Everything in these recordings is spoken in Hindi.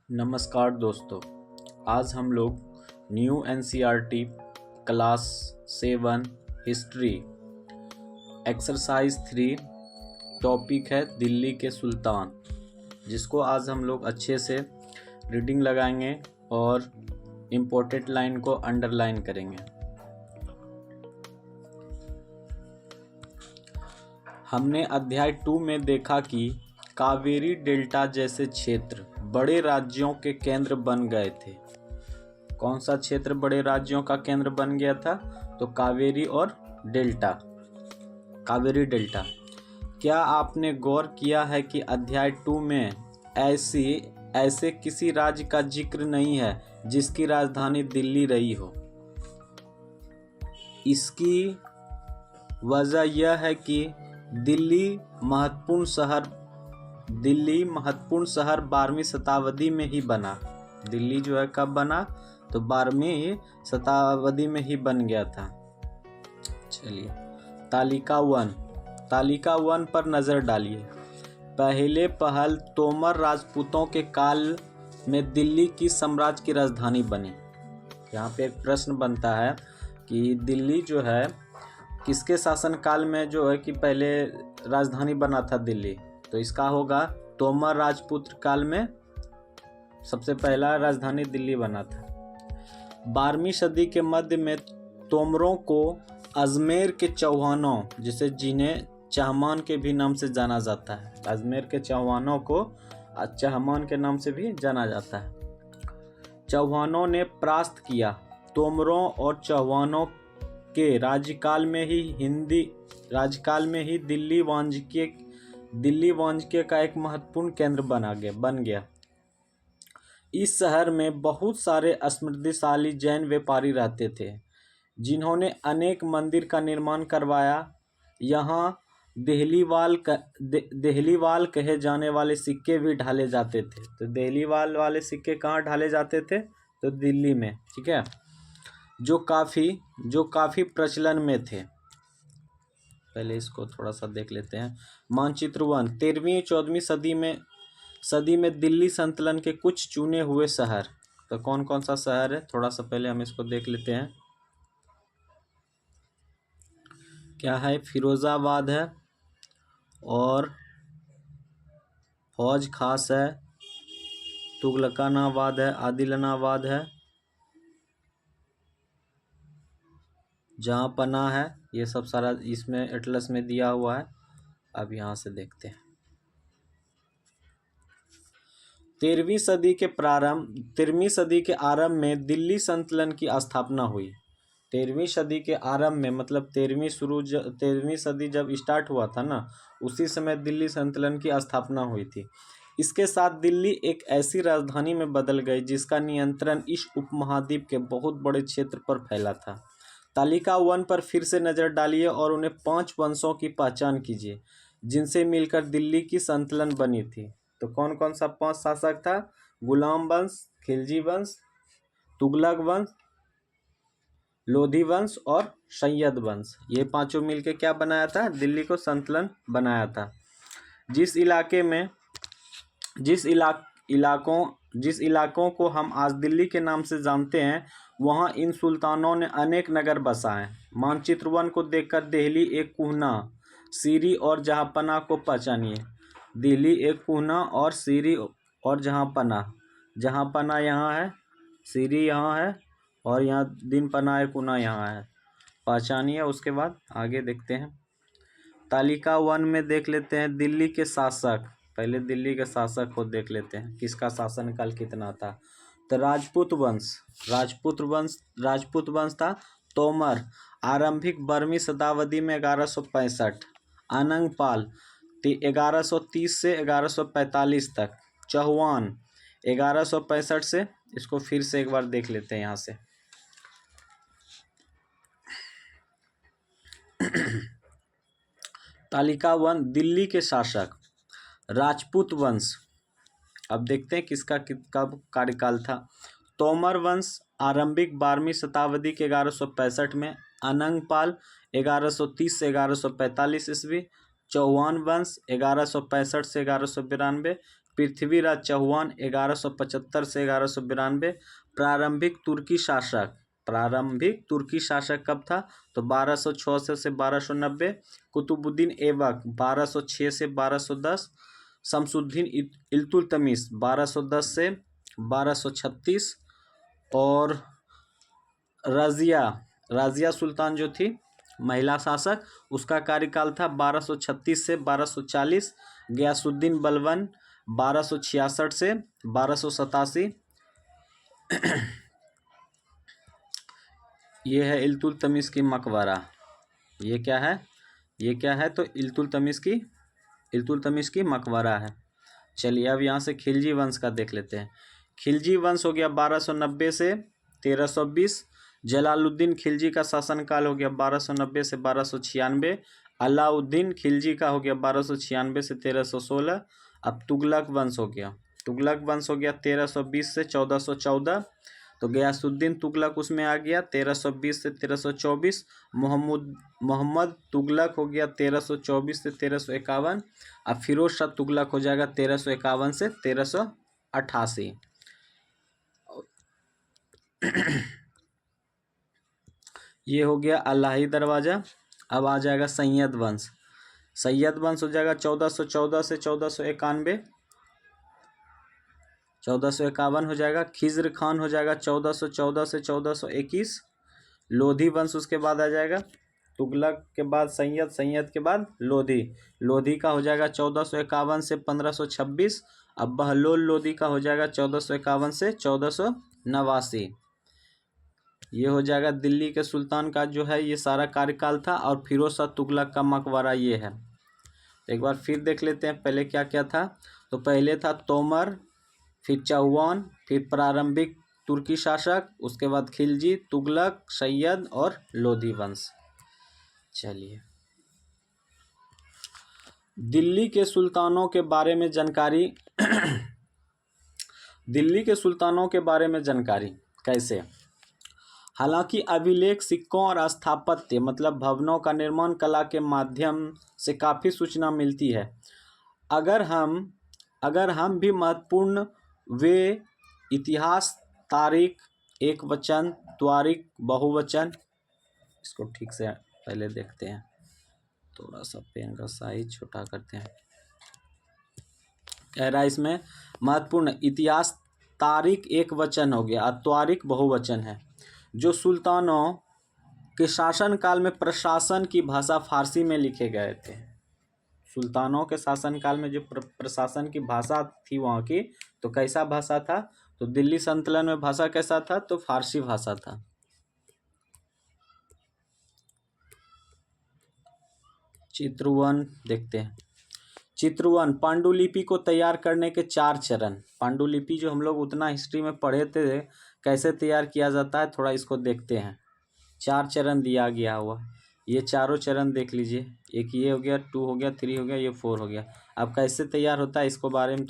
नमस्कार दोस्तों। आज हम लोग new NCERT class 7 history exercise 3 topic है दिल्ली के सुल्तान, जिसको आज हम लोग अच्छे से रीडिंग लगाएंगे और इम्पोर्टेंट लाइन को अंडरलाइन करेंगे। हमने अध्याय 2 में देखा कि कावेरी डेल्टा जैसे क्षेत्र बड़े राज्यों के केंद्र बन गए थे। कौन सा क्षेत्र बड़े राज्यों का केंद्र बन गया था? तो कावेरी और डेल्टा, कावेरी डेल्टा। क्या आपने गौर किया है कि अध्याय 2 में ऐसे किसी राज्य का जिक्र नहीं है जिसकी राजधानी दिल्ली रही हो? इसकी वजह यह है कि दिल्ली महत्वपूर्ण शहर 12वीं शताब्दी में ही बना। दिल्ली जो है कब बना? तो 12वीं शताब्दी में ही बन गया था। चलिए तालिका 1 पर नज़र डालिए। पहल तोमर राजपूतों के काल में दिल्ली की साम्राज्य की राजधानी बनी। यहाँ पे एक प्रश्न बनता है कि दिल्ली जो है किसके शासनकाल में जो है कि पहले राजधानी बना था दिल्ली? तो इसका होगा तोमर राजपूत काल में सबसे पहला राजधानी दिल्ली बना था। 12वीं सदी के मध्य में तोमरों को अजमेर के चौहानों, जिन्हें चहमान के भी नाम से जाना जाता है, अजमेर के चौहानों को चहमान के नाम से भी जाना जाता है, चौहानों ने परास्त किया। तोमरों और चौहानों के राज्यकाल में ही दिल्ली वाणिज्य का एक महत्वपूर्ण केंद्र बन गया। इस शहर में बहुत सारे समृद्धिशाली जैन व्यापारी रहते थे, जिन्होंने अनेक मंदिर का निर्माण करवाया। यहाँ देहलीवाल कहे जाने वाले सिक्के भी ढाले जाते थे। तो देहलीवाल वाले सिक्के कहाँ ढाले जाते थे? तो दिल्ली में, ठीक है, जो काफ़ी प्रचलन में थे। पहले इसको थोड़ा सा देख लेते हैं। मानचित्र 1। 13वीं-14वीं सदी में दिल्ली संतलन के कुछ चुने हुए शहर। तो कौन कौन सा शहर है? थोड़ा सा पहले हम इसको देख लेते हैं। क्या है? फिरोजाबाद है और फौज खास है, तुगलकानाबाद है, आदिलनाबाद है, जहाँ पना है। ये सब सारा इसमें एटलस में दिया हुआ है। अब यहाँ से देखते हैं। 13वीं सदी के आरंभ में दिल्ली संतलन की स्थापना हुई। 13वीं सदी के आरंभ में मतलब 13वीं सदी जब स्टार्ट हुआ था ना, उसी समय दिल्ली संतलन की स्थापना हुई थी। इसके साथ दिल्ली एक ऐसी राजधानी में बदल गई जिसका नियंत्रण इस उपमहाद्वीप के बहुत बड़े क्षेत्र पर फैला था। तालिका 1 पर फिर से नज़र डालिए और उन्हें 5 वंशों की पहचान कीजिए जिनसे मिलकर दिल्ली की संतलन बनी थी। तो कौन कौन सा 5 शासक था? गुलाम वंश, खिलजी वंश, तुगलक वंश, लोधी वंश और सैयद वंश। ये पांचों मिलकर क्या बनाया था? दिल्ली को संतलन बनाया था। जिस इलाकों को हम आज दिल्ली के नाम से जानते हैं, वहाँ इन सुल्तानों ने अनेक नगर बसाए। मानचित्र 1 को देखकर दिल्ली एक कुहना, सीरी और जहाँपना को पहचानिए। दिल्ली एक कुहना और सीरी और जहाँपना यहाँ है, सीरी यहाँ है और यहाँ दिनपना है, कुना यहाँ है। पहचानिए। उसके बाद आगे देखते हैं। तालिका 1 में देख लेते हैं दिल्ली के शासक। पहले दिल्ली के शासक को देख लेते हैं, किसका शासनकाल कितना था। तो राजपूत वंश था तोमर, आरंभिक 12वीं शताब्दी में 1165। अनंगपाल 1130 से 1145 तक। चौहान 1165 से, इसको फिर से एक बार देख लेते हैं यहाँ से। तालिका 1 दिल्ली के शासक राजपूत वंश। अब देखते हैं किसका कब कार्यकाल था। तोमर वंश आरंभिक 12वीं शताब्दी के 1165 में। अनंगपाल 1130 से 1145 ईस्वी। चौहान वंश 1165 से 1192। पृथ्वीराज चौहान 1175 से 1192। प्रारंभिक तुर्की शासक कब था? तो 1206 से 1290। कुतुबुद्दीन ऐबक 1206 से 1210। शमसुद्दीन इल्तुतमिश 1210 से 1236। और राजिया सुल्तान जो थी महिला शासक, उसका कार्यकाल था 1236 से 1240। गयासुद्दीन बलबन 1266 से 1287। ये है इल्तुतमिश की मकबरा। ये क्या है? तो इल्तुतमिश की मकबरा है। चलिए अब यहाँ से खिलजी वंश का देख लेते हैं। खिलजी वंश हो गया 1290 से 1320। जलालुद्दीन खिलजी का शासनकाल हो गया 1290 से 1296। अलाउद्दीन खिलजी का हो गया 1296 से 1316। अब तुगलक वंश हो गया 1320 से 1414। तो गयासुद्दीन तुगलक उसमें आ गया 1320 से 1324। मोहम्मद तुगलक हो गया 1324 से 1351। अब फिरोज शाह तुगलक हो जाएगा 1351 से 1388। ये हो गया अलाही दरवाजा। अब आ जाएगा सैयद वंश हो जाएगा 1414 से 1491। 1451 हो जाएगा। खिज्र खान हो जाएगा 1414 से 1421। लोधी वंश उसके बाद आ जाएगा। तुगलक के बाद सैयद के बाद लोधी का हो जाएगा 1451 से 1526। अब बहलोल लोधी का हो जाएगा 1451 से 1489। ये हो जाएगा दिल्ली के सुल्तान का जो है ये सारा कार्यकाल था। और फिरोज शाह तुगलक का मकबरा ये है। तो एक बार फिर देख लेते हैं पहले क्या क्या था। तो पहले था तोमर, फिर चौहान, फिर प्रारंभिक तुर्की शासक, उसके बाद खिलजी, तुगलक, सैयद और लोधी वंश। चलिए दिल्ली के सुल्तानों के बारे में जानकारी दिल्ली के सुल्तानों के बारे में जानकारी कैसे? हालांकि अभिलेख, सिक्कों और स्थापत्य मतलब भवनों का निर्माण कला के माध्यम से काफ़ी सूचना मिलती है। अगर हम भी महत्वपूर्ण वे इतिहास, तारीख, एक वचन, त्वारीख, बहुवचन, इसको ठीक से पहले देखते हैं। थोड़ा सा पेन का साइज छोटा करते हैं। कह रहा है इसमें महत्वपूर्ण इतिहास, तारीख एक वचन हो गया और त्वारीख बहुवचन है। जो सुल्तानों के शासनकाल में प्रशासन की भाषा फारसी में लिखे गए थे। सुल्तानों के शासनकाल में जो प्रशासन की भाषा थी वहाँ की, तो कैसा भाषा था? तो दिल्ली संतुलन में भाषा कैसा था? तो फारसी भाषा था। चित्र 1 देखते हैं। चित्र 1 पांडुलिपि को तैयार करने के 4 चरण। पांडुलिपि जो हम लोग उतना हिस्ट्री में पढ़े थे कैसे तैयार किया जाता है, थोड़ा इसको देखते हैं। 4 चरण दिया गया हुआ, ये चारों चरण देख लीजिए। एक ये हो गया, 2 हो गया, 3 हो गया, ये 4 हो गया। अब कैसे तैयार होता है इसके बारे में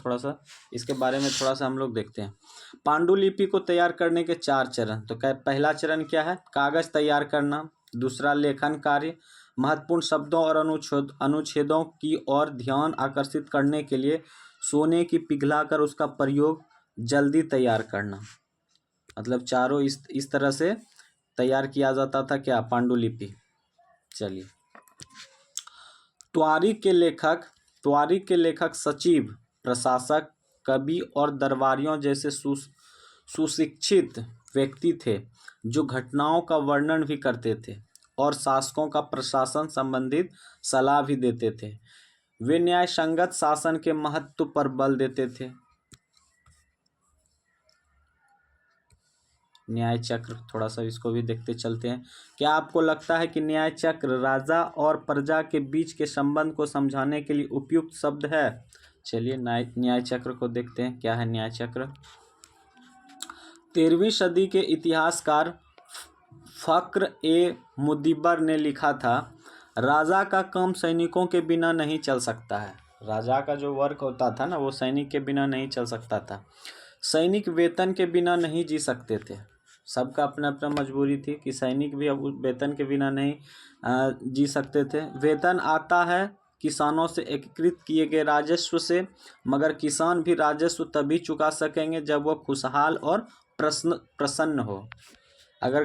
थोड़ा सा हम लोग देखते हैं। पांडुलिपि को तैयार करने के 4 चरण। तो पहला चरण क्या है? कागज तैयार करना। दूसरा लेखन कार्य, महत्वपूर्ण शब्दों और अनुच्छेदों की ओर ध्यान आकर्षित करने के लिए सोने की पिघलाकर उसका प्रयोग जल्दी तैयार करना। मतलब चारों इस तरह से तैयार किया जाता था क्या? पांडुलिपि। चलिए त्वारीख के लेखक सचिव, प्रशासक, कवि और दरबारियों जैसे सुशिक्षित व्यक्ति थे जो घटनाओं का वर्णन भी करते थे और शासकों का प्रशासन संबंधित सलाह भी देते थे। वे न्याय संगत शासन के महत्व पर बल देते थे। न्याय चक्र, थोड़ा सा इसको भी देखते चलते हैं। क्या आपको लगता है कि न्याय चक्र राजा और प्रजा के बीच के संबंध को समझाने के लिए उपयुक्त शब्द है? चलिए न्याय चक्र को देखते हैं, क्या है न्याय चक्र। 13वीं सदी के इतिहासकार फक्र ए मुदब्बर ने लिखा था, राजा का काम सैनिकों के बिना नहीं चल सकता है। राजा का जो वर्क होता था ना, वो सैनिक के बिना नहीं चल सकता था। सैनिक वेतन के बिना नहीं जी सकते थे। सबका अपना अपना मजबूरी थी कि सैनिक भी अब वेतन के बिना नहीं जी सकते थे। वेतन आता है किसानों से एकत्रित किए गए राजस्व से, मगर किसान भी राजस्व तभी चुका सकेंगे जब वह खुशहाल और प्रसन्न हो। अगर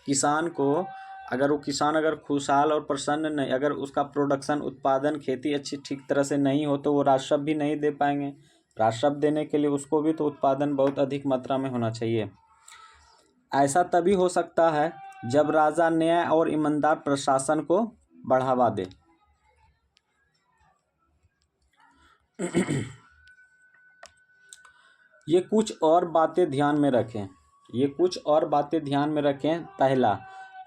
किसान को अगर वो किसान अगर खुशहाल और प्रसन्न नहीं, अगर उसका प्रोडक्शन उत्पादन खेती अच्छी ठीक तरह से नहीं हो तो वो राजस्व भी नहीं दे पाएंगे। राजस्व देने के लिए उसको भी तो उत्पादन बहुत अधिक मात्रा में होना चाहिए। ऐसा तभी हो सकता है जब राजा न्याय और ईमानदार प्रशासन को बढ़ावा दे। ये कुछ और बातें ध्यान में रखें। पहला,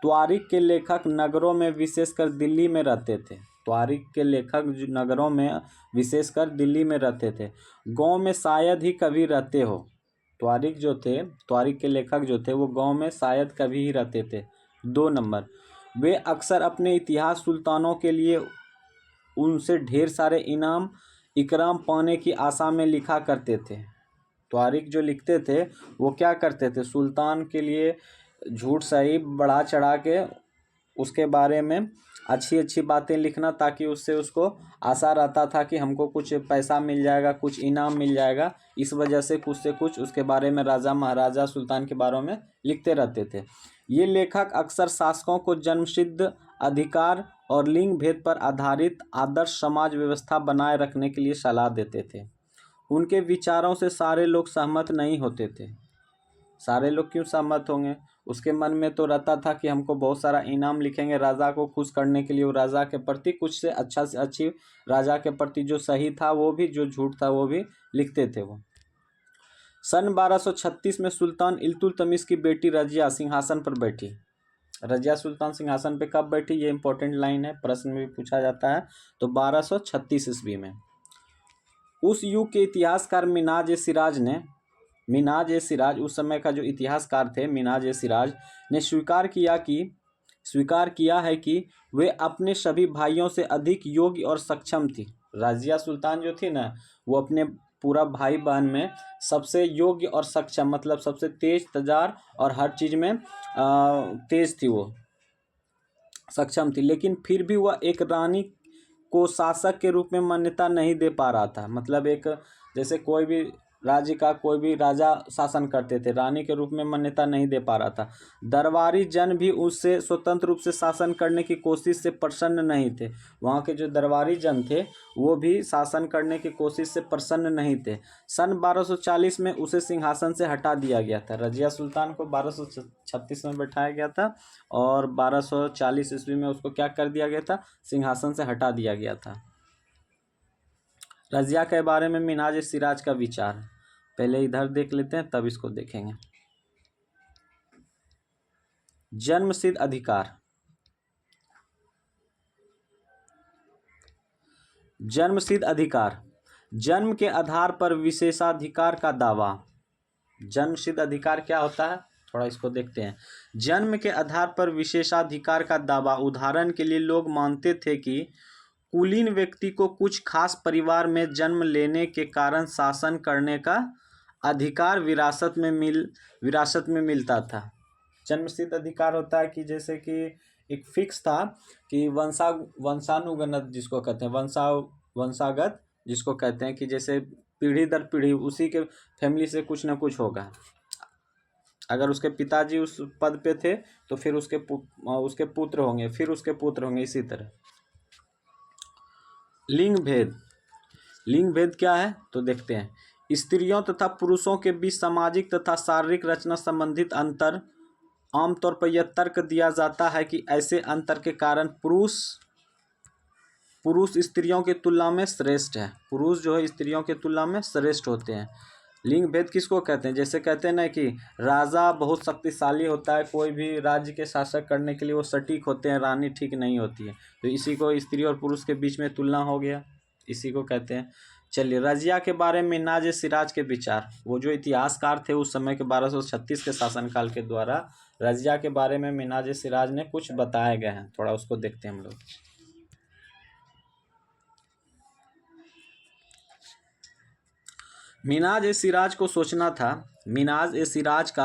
त्वारिख के लेखक नगरों में विशेषकर दिल्ली में रहते थे। गांव में शायद ही कभी रहते हो। त्वारिख के लेखक जो थे वो गांव में शायद कभी ही रहते थे। 2 नंबर, वे अक्सर अपने इतिहास सुल्तानों के लिए उनसे ढेर सारे इकराम पाने की आशा में लिखा करते थे। त्वारिख जो लिखते थे वो क्या करते थे, सुल्तान के लिए झूठ सही बढ़ा चढ़ा के उसके बारे में अच्छी बातें लिखना, ताकि उससे उसको आशा रहता था कि हमको कुछ पैसा मिल जाएगा, कुछ इनाम मिल जाएगा। इस वजह से कुछ से कुछ उसके बारे में राजा महाराजा सुल्तान के बारे में लिखते रहते थे। ये लेखक अक्सर शासकों को जन्मसिद्ध अधिकार और लिंग भेद पर आधारित आदर्श समाज व्यवस्था बनाए रखने के लिए सलाह देते थे। उनके विचारों से सारे लोग सहमत नहीं होते थे। सारे लोग क्यों सहमत होंगे? उसके मन में तो रहता था कि हमको बहुत सारा इनाम लिखेंगे राजा को खुश करने के लिए। वो राजा के प्रति कुछ से अच्छी राजा के प्रति जो सही था वो भी, जो झूठ था वो भी लिखते थे वो। सन 1236 में सुल्तान इल्तुतमिश की बेटी रजिया सिंहासन पर बैठी। रजिया सुल्तान सिंहासन पे कब बैठी, ये इंपॉर्टेंट लाइन है, प्रश्न में भी पूछा जाता है। तो 1236 ईस्वी में। उस युग के इतिहासकार मिनाज ए सिराज, उस समय का जो इतिहासकार थे मिनाज ए सिराज ने स्वीकार किया है कि वे अपने सभी भाइयों से अधिक योग्य और सक्षम थी। रजिया सुल्तान जो थी ना, वो अपने पूरा भाई बहन में सबसे योग्य और सक्षम, मतलब सबसे तेज तजार और हर चीज़ में तेज थी, वो सक्षम थी। लेकिन फिर भी वह एक रानी को शासक के रूप में मान्यता नहीं दे पा रहा था। मतलब एक जैसे कोई भी राज्य का कोई भी राजा शासन करते थे, रानी के रूप में मान्यता नहीं दे पा रहा था। दरबारी जन भी उससे स्वतंत्र रूप से शासन करने की कोशिश से प्रसन्न नहीं थे। वहाँ के जो दरबारी जन थे वो भी शासन करने की कोशिश से प्रसन्न नहीं थे। सन 1240 में उसे सिंहासन से हटा दिया गया था। रजिया सुल्तान को 1236 में बैठाया गया था और 1240 ईस्वी में उसको क्या कर दिया गया था, सिंहासन से हटा दिया गया था। रजिया के बारे में मिनाज सिराज का विचार, पहले इधर देख लेते हैं तब इसको देखेंगे। जन्मसिद्ध अधिकार। जन्म के आधार पर विशेषाधिकार का दावा। जन्मसिद्ध अधिकार क्या होता है, थोड़ा इसको देखते हैं। जन्म के आधार पर विशेषाधिकार का दावा, उदाहरण के लिए लोग मानते थे कि कुलीन व्यक्ति को कुछ खास परिवार में जन्म लेने के कारण शासन करने का अधिकार विरासत में मिलता था। जन्मसिद्ध अधिकार होता है कि जैसे कि एक फिक्स था कि वंशानुगत जिसको कहते हैं, वंशागत जिसको कहते हैं कि जैसे पीढ़ी दर पीढ़ी उसी के फैमिली से कुछ ना कुछ होगा। अगर उसके पिताजी उस पद पे थे तो फिर उसके पुत्र होंगे, फिर उसके पुत्र होंगे, इसी तरह। लिंग भेद क्या है तो देखते हैं। स्त्रियों तथा पुरुषों के बीच सामाजिक तथा शारीरिक रचना संबंधित अंतर। आमतौर पर यह तर्क दिया जाता है कि ऐसे अंतर के कारण पुरुष स्त्रियों की तुलना में श्रेष्ठ है। पुरुष जो है स्त्रियों की तुलना में श्रेष्ठ होते हैं। लिंग भेद किसको कहते हैं, जैसे कहते हैं ना कि राजा बहुत शक्तिशाली होता है, कोई भी राज्य के शासक करने के लिए वो सटीक होते हैं, रानी ठीक नहीं होती है, तो इसी को स्त्री और पुरुष के बीच में तुलना हो गया, इसी को कहते हैं। चलिए, रजिया के बारे में मिनाज सिराज के विचार। वो जो इतिहासकार थे उस समय के 1236 के शासनकाल के द्वारा रजिया के बारे में मिनाज सिराज ने कुछ बताए गए हैं, थोड़ा उसको देखते हैं हम लोग। मिनाज सिराज का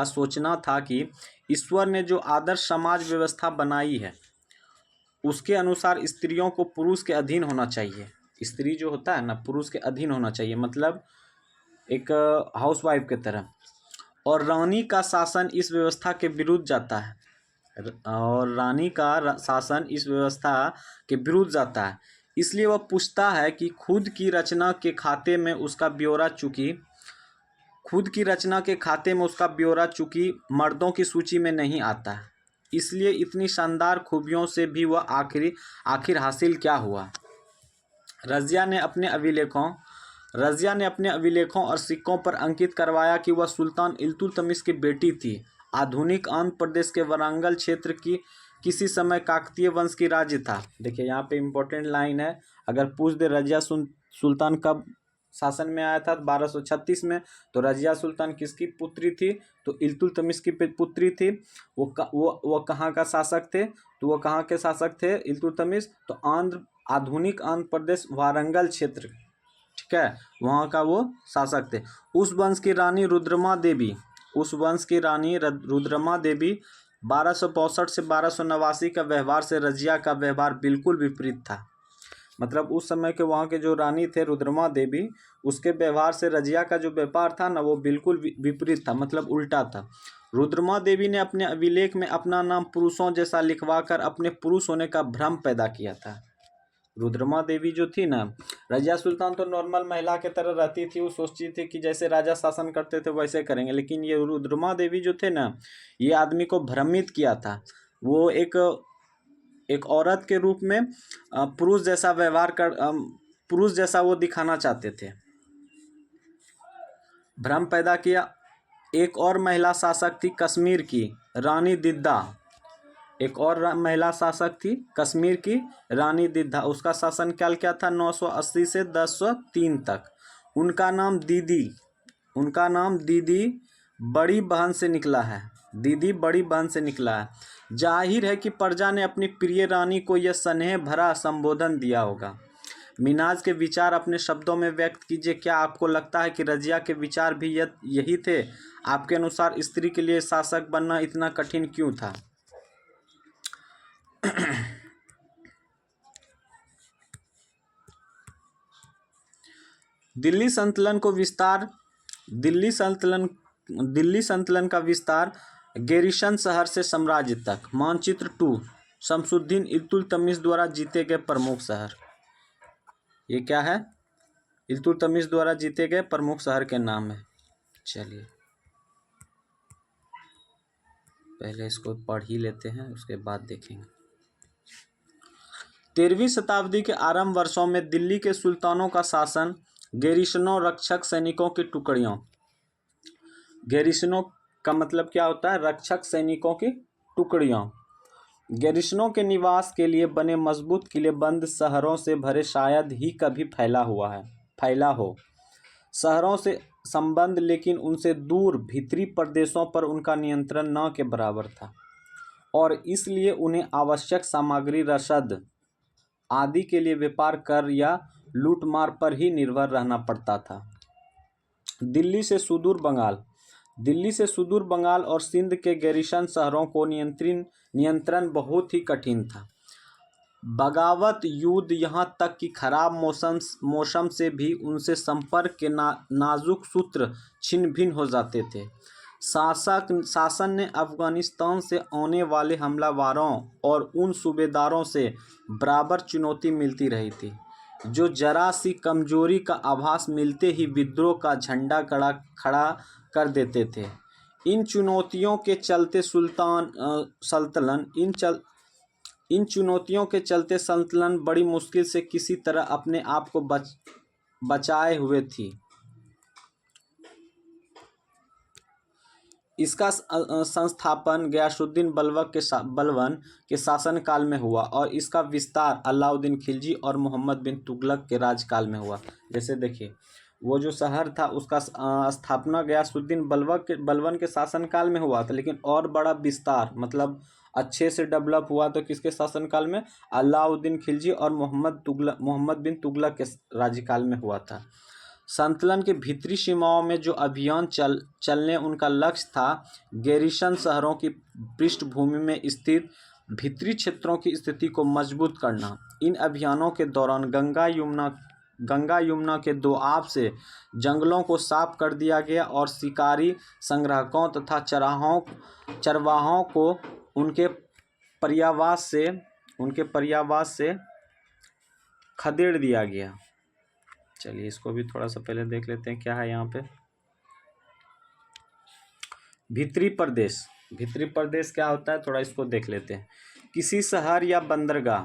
सोचना था कि ईश्वर ने जो आदर्श समाज व्यवस्था बनाई है उसके अनुसार स्त्रियों को पुरुष के अधीन होना चाहिए। स्त्री जो होता है ना, पुरुष के अधीन होना चाहिए, मतलब एक हाउसवाइफ की तरह। और रानी का शासन इस व्यवस्था के विरुद्ध जाता है, और रानी का शासन इस व्यवस्था के विरुद्ध जाता है। इसलिए वह पूछता है कि खुद की रचना के खाते में उसका ब्यौरा चूंकि मर्दों की सूची में नहीं आता है। इसलिए इतनी शानदार खूबियों से भी वह आखिर हासिल क्या हुआ। रज़िया ने अपने अभिलेखों और सिक्कों पर अंकित करवाया कि वह सुल्तान इल्तुतमिश की बेटी थी। आधुनिक आंध्र प्रदेश के वारंगल क्षेत्र की किसी समय काकतीय वंश की राज्य था। देखिए यहाँ पे इम्पोर्टेंट लाइन है, अगर पूछ दे रज़िया सुल्तान कब शासन में आया था 1236 में, तो रज़िया सुल्तान किसकी पुत्री थी, तो इल्तुतमिश की पुत्री थी। वो कहाँ का शासक थे, तो वो कहाँ के शासक थे इल्तुतमिश, तो आधुनिक आंध्र प्रदेश वारंगल क्षेत्र, ठीक है, वहाँ का वो शासक थे। उस वंश की रानी रुद्रमा देवी 1262 से 1289 का व्यवहार से रज़िया का व्यवहार बिल्कुल विपरीत था। मतलब उस समय के वहाँ के जो रानी थे रुद्रमा देवी, उसके व्यवहार से रज़िया का जो व्यापार था ना, वो बिल्कुल विपरीत था, मतलब उल्टा था। रुद्रमा देवी ने अपने अभिलेख में अपना नाम पुरुषों जैसा लिखवाकर अपने पुरुष होने का भ्रम पैदा किया था। रुद्रमा देवी जो थी ना, रज़िया सुल्तान तो नॉर्मल महिला के तरह रहती थी, वो सोचती थी कि जैसे राजा शासन करते थे वैसे करेंगे, लेकिन ये रुद्रमा देवी जो थे ना, ये आदमी को भ्रमित किया था। वो एक औरत के रूप में पुरुष जैसा वो दिखाना चाहते थे, भ्रम पैदा किया। एक और महिला शासक थी कश्मीर की रानी दिद्दा। उसका शासन काल क्या था, 980 से 1003 तक। उनका नाम दीदी बड़ी बहन से निकला है। जाहिर है कि प्रजा ने अपनी प्रिय रानी को यह स्नेह भरा संबोधन दिया होगा। मिनाज के विचार अपने शब्दों में व्यक्त कीजिए। क्या आपको लगता है कि रज़िया के विचार भी यही थे? आपके अनुसार स्त्री के लिए शासक बनना इतना कठिन क्यों था? दिल्ली संतलन का विस्तार गेरिशन शहर से साम्राज्य तक। मानचित्र 2 शमसुद्दीन इल्तुतमिश द्वारा जीते गए प्रमुख शहर। ये क्या है? इल्तुतमिश द्वारा जीते गए प्रमुख शहर के नाम है। चलिए पहले इसको पढ़ ही लेते हैं, उसके बाद देखेंगे। 13वीं शताब्दी के आरंभ वर्षों में दिल्ली के सुल्तानों का शासन गैरिसनों रक्षक सैनिकों की टुकड़ियों, गैरिसनों का मतलब क्या होता है? रक्षक सैनिकों की टुकड़ियों। गैरिसनों के निवास के लिए बने मजबूत किलेबंद शहरों से भरे शायद ही कभी फैला हो। शहरों से संबंध लेकिन उनसे दूर भीतरी प्रदेशों पर उनका नियंत्रण न के बराबर था, और इसलिए उन्हें आवश्यक सामग्री रसद आदि के लिए व्यापार कर या लूटमार पर ही निर्भर रहना पड़ता था। दिल्ली से सुदूर बंगाल और सिंध के गैरिसन शहरों को नियंत्रण बहुत ही कठिन था। बगावत युद्ध, यहाँ तक कि खराब मौसम से भी उनसे संपर्क के नाजुक सूत्र छिन्न भिन्न हो जाते थे। शासन ने अफगानिस्तान से आने वाले हमलावरों और उन सूबेदारों से बराबर चुनौती मिलती रही थी, जो जरा सी कमजोरी का आभास मिलते ही विद्रोह का झंडा खड़ा कर देते थे। इन चुनौतियों के चलते सल्तनत बड़ी मुश्किल से किसी तरह अपने आप को बचाए हुए थी। इसका संस्थापन गयासुद्दीन बलवन के शासनकाल में हुआ और इसका विस्तार अलाउद्दीन खिलजी और मोहम्मद बिन तुगलक के राजकाल में हुआ। जैसे देखिए, वो जो शहर था उसका स्थापना गयासुद्दीन बलवन के शासनकाल में हुआ था, लेकिन और बड़ा विस्तार मतलब अच्छे से डेवलप हुआ तो किसके शासनकाल में? अलाउद्दीन खिलजी और मोहम्मद बिन तुगलक के राज्यकाल में हुआ था। संतलन के भीतरी सीमाओं में जो अभियान चलने उनका लक्ष्य था गैरिसन शहरों की पृष्ठभूमि में स्थित भीतरी क्षेत्रों की स्थिति को मजबूत करना। इन अभियानों के दौरान गंगा यमुना के दोआब से जंगलों को साफ कर दिया गया और शिकारी, संग्राहकों तथा चरवाहों को उनके पर्यावास से खदेड़ दिया गया। चलिए इसको भी थोड़ा सा पहले देख लेते हैं क्या है यहाँ पे। भीतरी प्रदेश क्या होता है, थोड़ा इसको देख लेते हैं। किसी शहर या बंदरगाह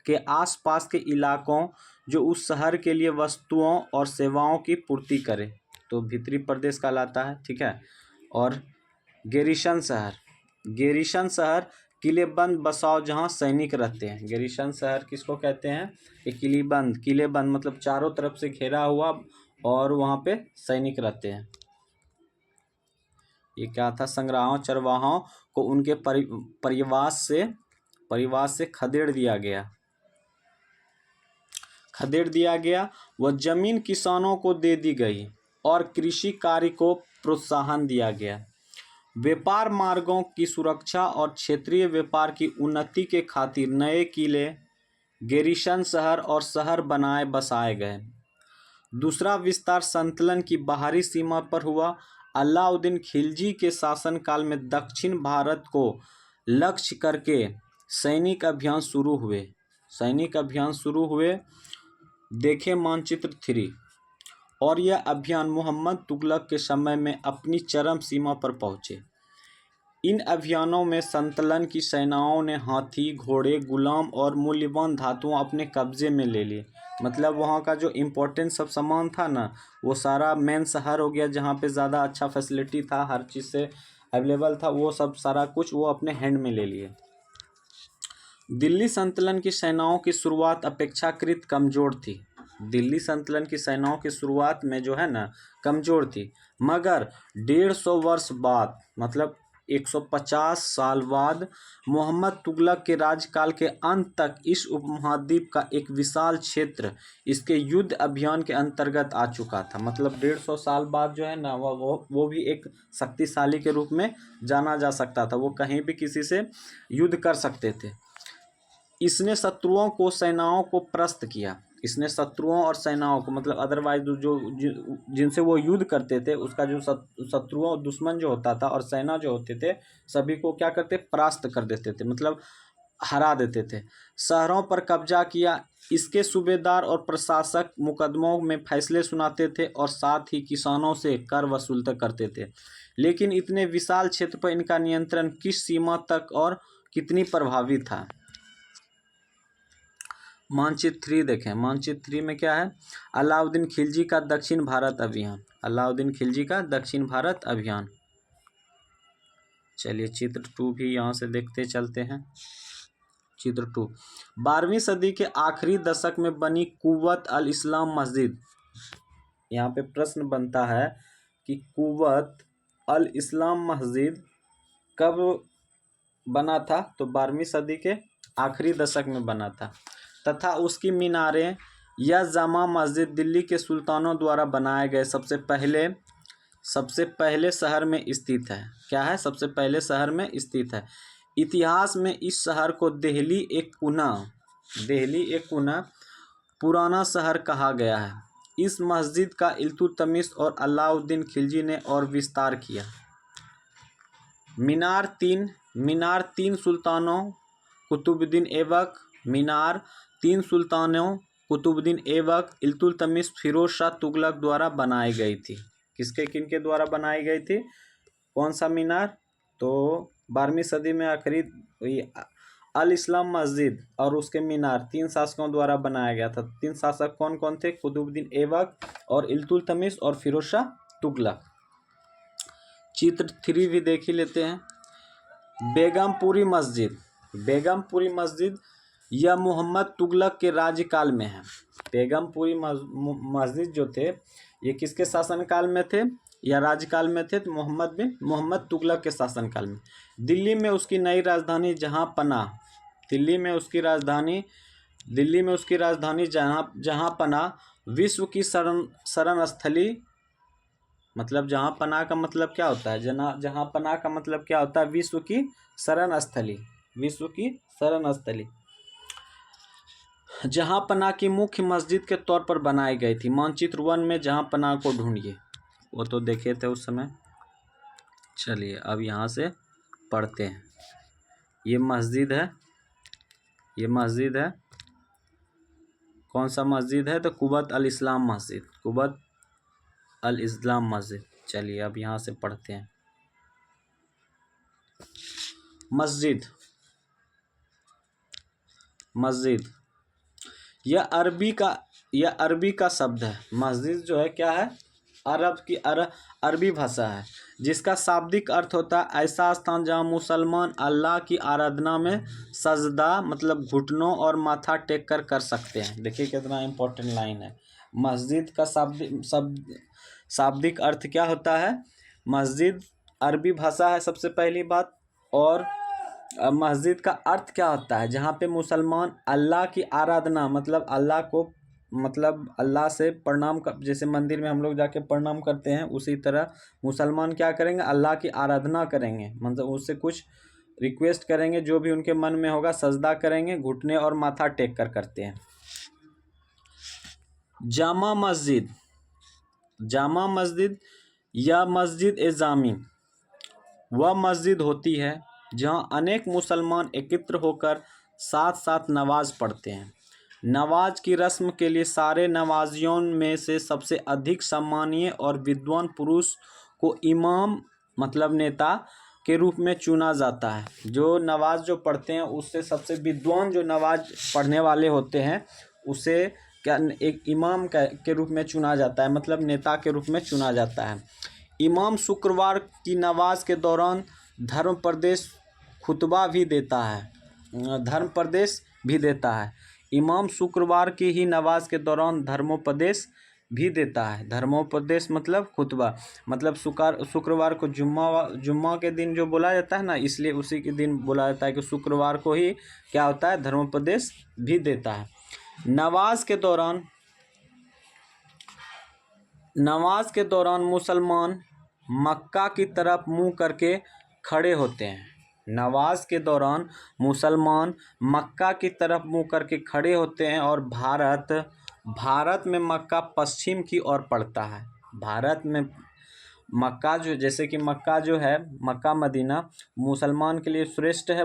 के आसपास के इलाकों जो उस शहर के लिए वस्तुओं और सेवाओं की पूर्ति करे, तो भीतरी प्रदेश कहलाता है। ठीक है। और गैरीशन शहर किलेबंद बसाव जहाँ सैनिक रहते हैं। गैरीशन शहर किसको कहते हैं? ये किलेबंद मतलब चारों तरफ से घेरा हुआ और वहाँ पे सैनिक रहते हैं। ये क्या था? संग्राहों चरवाहों को उनके परिवास से खदेड़ दिया गया। वह जमीन किसानों को दे दी गई और कृषि कार्य को प्रोत्साहन दिया गया। व्यापार मार्गों की सुरक्षा और क्षेत्रीय व्यापार की उन्नति के खातिर नए किले, गैरीशन शहर और शहर बसाए गए। दूसरा विस्तार संतलन की बाहरी सीमा पर हुआ। अलाउद्दीन खिलजी के शासनकाल में दक्षिण भारत को लक्ष्य करके सैनिक अभियान शुरू हुए। देखें मानचित्र 3। और यह अभियान मोहम्मद तुगलक के समय में अपनी चरम सीमा पर पहुंचे। इन अभियानों में संतलन की सेनाओं ने हाथी, घोड़े, गुलाम और मूल्यवान धातुओं अपने कब्जे में ले लिए। मतलब वहाँ का जो इम्पोर्टेंट सब सामान था ना, वो सारा मेन शहर हो गया जहाँ पे ज़्यादा अच्छा फैसिलिटी था, हर चीज़ से अवेलेबल था, वो सब सारा कुछ वो अपने हैंड में ले लिए। दिल्ली संतलन की सेनाओं की शुरुआत अपेक्षाकृत कमज़ोर थी। दिल्ली संतलन की सेनाओं की शुरुआत में जो है ना कमज़ोर थी, मगर 150 वर्ष बाद मतलब 150 साल बाद मोहम्मद तुगलक के राज्यकाल के अंत तक इस उपमहाद्वीप का एक विशाल क्षेत्र इसके युद्ध अभियान के अंतर्गत आ चुका था। मतलब 150 साल बाद जो है ना वो भी एक शक्तिशाली के रूप में जाना जा सकता था। वो कहीं भी किसी से युद्ध कर सकते थे। इसने शत्रुओं को सेनाओं को परास्त किया। इसने शत्रुओं और सेनाओं को मतलब अदरवाइज जिनसे वो युद्ध करते थे उसका जो शत्रुओं और दुश्मन जो होता था और सेना जो होते थे सभी को क्या करते? परास्त कर देते थे, मतलब हरा देते थे। शहरों पर कब्जा किया। इसके सूबेदार और प्रशासक मुकदमों में फैसले सुनाते थे और साथ ही किसानों से कर वसूलता करते थे। लेकिन इतने विशाल क्षेत्र पर इनका नियंत्रण किस सीमा तक और कितनी प्रभावी था? मानचित्र 3 देखें। मानचित्र 3 में क्या है? अलाउद्दीन खिलजी का दक्षिण भारत अभियान। चलिए चित्र 2 भी यहाँ से देखते चलते हैं। चित्र 2 12वीं सदी के आखिरी दशक में बनी कुव्वत अल इस्लाम मस्जिद। यहाँ पे प्रश्न बनता है कि कुव्वत अल इस्लाम मस्जिद कब बना था? तो 12वीं सदी के आखिरी दशक में बना था। तथा उसकी मीनारें या जामा मस्जिद दिल्ली के सुल्तानों द्वारा बनाए गए सबसे पहले शहर में स्थित है। क्या है? सबसे पहले शहर में स्थित है। इतिहास में इस शहर को देहली एक कुना पुराना शहर कहा गया है। इस मस्जिद का इल्तुतमिश और अलाउद्दीन खिलजी ने और विस्तार किया। मीनार तीन सुल्तानों कुतुबुद्दीन ऐबक इल्तुतमिश फिरोज शाह तुगलक द्वारा बनाई गई थी। किनके द्वारा बनाई गई थी? कौन सा मीनार? तो 12वीं सदी में आखिरी अल इस्लाम मस्जिद और उसके मीनार 3 शासकों द्वारा बनाया गया था। 3 शासक कौन कौन थे? कुतुबुद्दीन ऐबक और इल्तुतमिश और फिरोज शाह तुगलक। चित्र 3 भी देख ही लेते हैं। बेगमपुरी मस्जिद यह मोहम्मद तुगलक के राज्यकाल में है। बेगमपुरी मस्जिद जो थे ये किसके शासनकाल में थे या राज्यकाल में थे? तो मोहम्मद तुगलक के शासनकाल में। दिल्ली में उसकी नई राजधानी जहांपना विश्व की शरण स्थली मतलब जहाँ पनाह का मतलब क्या होता है, जहाँ पनाह का मतलब क्या होता है, विश्व की शरण स्थली, विश्व की शरण स्थली। जहाँ पनाह की मुख्य मस्जिद के तौर पर बनाई गई थी। मानचित्र 1 में जहाँ पनाह को ढूंढिए, वो तो देखे थे उस समय। चलिए अब यहाँ से पढ़ते हैं। ये मस्जिद है, ये मस्जिद है, कौन सा मस्जिद है, तो कुबत अल इस्लाम मस्जिद, कुबत अल इस्लाम मस्जिद। चलिए अब यहाँ से पढ़ते हैं। मस्जिद, मस्जिद यह अरबी का शब्द है। मस्जिद जो है क्या है, अरबी भाषा है, जिसका शाब्दिक अर्थ होता है ऐसा स्थान जहाँ मुसलमान अल्लाह की आराधना में सजदा मतलब घुटनों और माथा टेक कर सकते हैं। देखिए कितना इम्पोर्टेंट लाइन है। मस्जिद का शाब्दिक अर्थ क्या होता है, मस्जिद अरबी भाषा है सबसे पहली बात, और मस्जिद का अर्थ क्या होता है, जहाँ पे मुसलमान अल्लाह की आराधना मतलब अल्लाह को मतलब अल्लाह से प्रणाम कर, जैसे मंदिर में हम लोग जाके प्रणाम करते हैं, उसी तरह मुसलमान क्या करेंगे, अल्लाह की आराधना करेंगे, मतलब उससे कुछ रिक्वेस्ट करेंगे, जो भी उनके मन में होगा सजदा करेंगे, घुटने और माथा टेक कर करते हैं। जामा मस्जिद, जामा मस्जिद या मस्जिद ए जामी वह मस्जिद होती है जहाँ अनेक मुसलमान एकत्र होकर साथ साथ नमाज पढ़ते हैं। नमाज की रस्म के लिए सारे नमाजियों में से सबसे अधिक सम्मानीय और विद्वान पुरुष को इमाम मतलब नेता के रूप में चुना जाता है। जो नमाज जो पढ़ते हैं उससे सबसे विद्वान जो नमाज पढ़ने वाले होते हैं उसे क्या एक इमाम के रूप में चुना जाता है, मतलब नेता के रूप में चुना जाता है। इमाम शुक्रवार की नमाज के दौरान धर्मोपदेश खुतबा भी देता है, धर्मोपदेश भी देता है। इमाम शुक्रवार की ही नमाज के दौरान धर्मोपदेश भी देता है। धर्मोपदेश मतलब खुतबा, मतलब शुक्रवार को जुम्मा के दिन जो बोला जाता है ना, इसलिए उसी के दिन बोला जाता है कि शुक्रवार को ही क्या होता है, धर्मोपदेश भी देता है। नमाज के दौरान मुसलमान मक्का की तरफ मुंह करके खड़े होते हैं। नमाज के दौरान मुसलमान मक्का की तरफ मुंह करके खड़े होते हैं और भारत में मक्का पश्चिम की ओर पड़ता है। भारत में मक्का जो, जैसे कि मक्का जो है, मक्का मदीना मुसलमान के लिए श्रेष्ठ है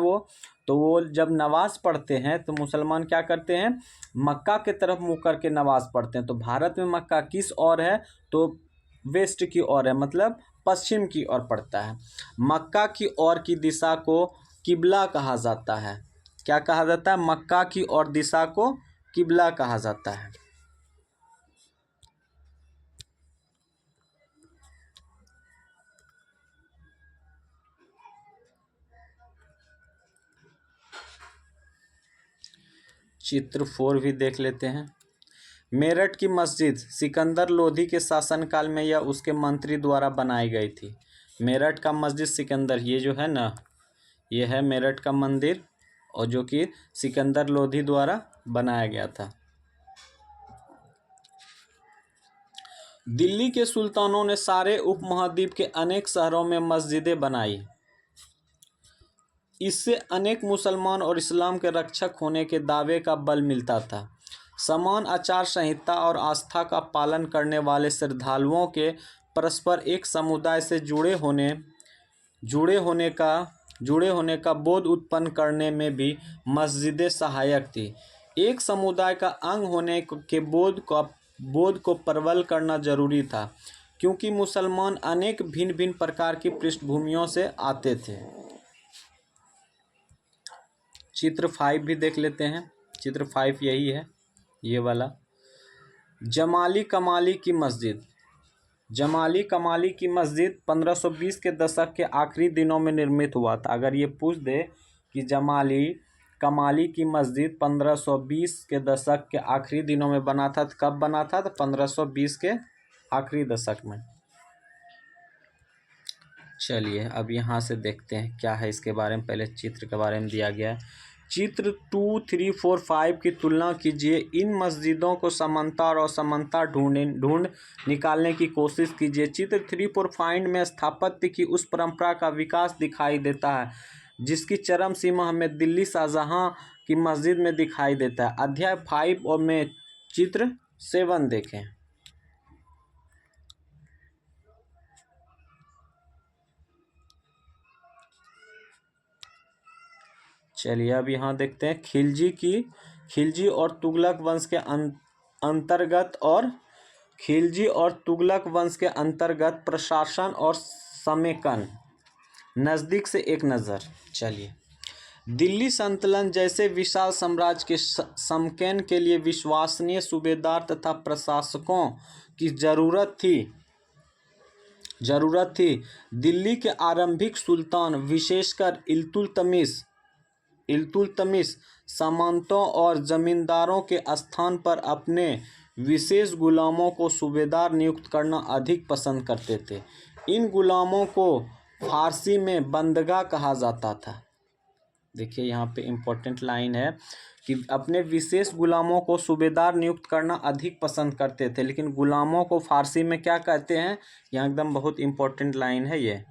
तो वो जब नमाज पढ़ते हैं तो मुसलमान क्या करते हैं, मक्का के तरफ मुँह करके नमाज पढ़ते हैं। तो भारत में मक्का किस ओर है, तो वेस्ट की ओर है, मतलब पश्चिम की ओर पड़ता है। मक्का की ओर की दिशा को किबला कहा जाता है। क्या कहा जाता है, मक्का की ओर दिशा को किबला कहा जाता है। चित्र 4 भी देख लेते हैं। मेरठ की मस्जिद सिकंदर लोधी के शासनकाल में या उसके मंत्री द्वारा बनाई गई थी। मेरठ का मस्जिद सिकंदर, ये जो है ना, ये है मेरठ का मंदिर, और जो कि सिकंदर लोधी द्वारा बनाया गया था। दिल्ली के सुल्तानों ने सारे उपमहाद्वीप के अनेक शहरों में मस्जिदें बनाई। इससे अनेक मुसलमान और इस्लाम के रक्षक होने के दावे का बल मिलता था। समान आचार संहिता और आस्था का पालन करने वाले श्रद्धालुओं के परस्पर एक समुदाय से जुड़े होने का बोध उत्पन्न करने में भी मस्जिदें सहायक थी। एक समुदाय का अंग होने के बोध को प्रबल करना जरूरी था, क्योंकि मुसलमान अनेक भिन्न भिन्न प्रकार की पृष्ठभूमियों से आते थे। चित्र 5 भी देख लेते हैं। चित्र 5 यही है, ये वाला। जमाली कमाली की मस्जिद। जमाली कमाली की मस्जिद 1520 के दशक के आखिरी दिनों में निर्मित हुआ था। अगर ये पूछ दे कि जमाली कमाली की मस्जिद 1520 के दशक के आखिरी दिनों में बना था, तो कब बना था, तो 1520 के आखिरी दशक में। चलिए अब यहाँ से देखते हैं क्या है इसके बारे में। पहले चित्र के बारे में दिया गया है। चित्र 2, 3, 4, 5 की तुलना कीजिए। इन मस्जिदों को समानता और असमानता ढूंढ निकालने की कोशिश कीजिए। चित्र 3, 4, 5 में स्थापत्य की उस परंपरा का विकास दिखाई देता है जिसकी चरम सीमा हमें दिल्ली शाहजहां की मस्जिद में दिखाई देता है। अध्याय 5 और में चित्र 7 देखें। चलिए अब यहाँ देखते हैं खिलजी और तुगलक वंश के अंतर्गत और खिलजी और तुगलक वंश के अंतर्गत प्रशासन और समेकन। नज़दीक से एक नज़र। चलिए, दिल्ली सल्तनत जैसे विशाल साम्राज्य के समकैन के लिए विश्वसनीय सूबेदार तथा प्रशासकों की जरूरत थी। दिल्ली के आरंभिक सुल्तान विशेषकर इल्तुतमिश सामंतों और जमींदारों के स्थान पर अपने विशेष गुलामों को सूबेदार नियुक्त करना अधिक पसंद करते थे। इन गुलामों को फारसी में बंदगा कहा जाता था। देखिए यहाँ पे इम्पोर्टेंट लाइन है कि अपने विशेष गुलामों को सूबेदार नियुक्त करना अधिक पसंद करते थे, लेकिन गुलामों को फारसी में क्या कहते हैं? यहाँ एकदम बहुत इम्पोर्टेंट लाइन है ये।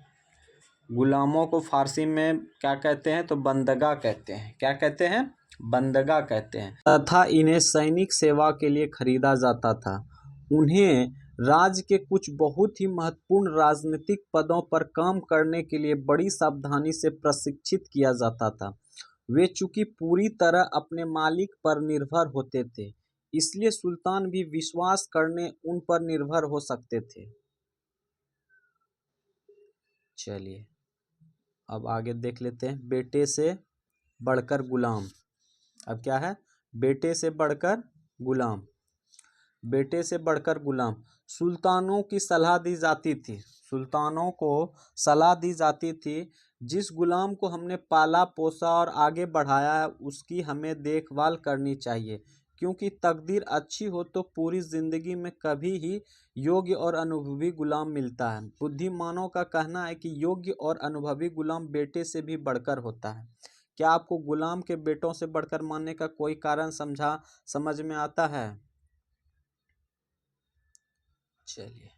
गुलामों को फारसी में क्या कहते हैं? तो बंदगा कहते हैं। क्या कहते हैं? बंदगा कहते हैं। तथा इन्हें सैनिक सेवा के लिए खरीदा जाता था। उन्हें राज्य के कुछ बहुत ही महत्वपूर्ण राजनीतिक पदों पर काम करने के लिए बड़ी सावधानी से प्रशिक्षित किया जाता था। वे चूंकि पूरी तरह अपने मालिक पर निर्भर होते थे, इसलिए सुल्तान भी विश्वास करने उन पर निर्भर हो सकते थे। चलिए अब आगे देख लेते हैं। बेटे से बढ़कर गुलाम। अब क्या है? बेटे से बढ़कर गुलाम। बेटे से बढ़कर गुलाम। सुल्तानों की सलाह दी जाती थी। सुल्तानों को सलाह दी जाती थी, जिस गुलाम को हमने पाला पोसा और आगे बढ़ाया है उसकी हमें देखभाल करनी चाहिए, क्योंकि तकदीर अच्छी हो तो पूरी जिंदगी में कभी ही योग्य और अनुभवी गुलाम मिलता है। बुद्धिमानों का कहना है कि योग्य और अनुभवी गुलाम बेटे से भी बढ़कर होता है। क्या आपको गुलाम के बेटों से बढ़कर मानने का कोई कारण समझ में आता है? चलिए,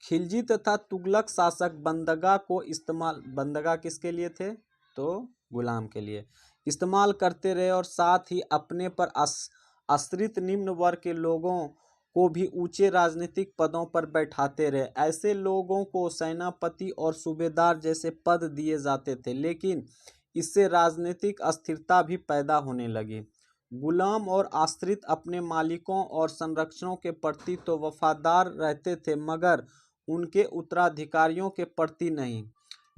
खिलजी तथा तुगलक शासक बंदगा किसके लिए थे? तो गुलाम के लिए इस्तेमाल करते रहे और साथ ही अपने पर आश्रित निम्न वर्ग के लोगों को भी ऊंचे राजनीतिक पदों पर बैठाते रहे। ऐसे लोगों को सेनापति और सूबेदार जैसे पद दिए जाते थे, लेकिन इससे राजनीतिक अस्थिरता भी पैदा होने लगी। गुलाम और आश्रित अपने मालिकों और संरक्षकों के प्रति तो वफादार रहते थे, मगर उनके उत्तराधिकारियों के प्रति नहीं।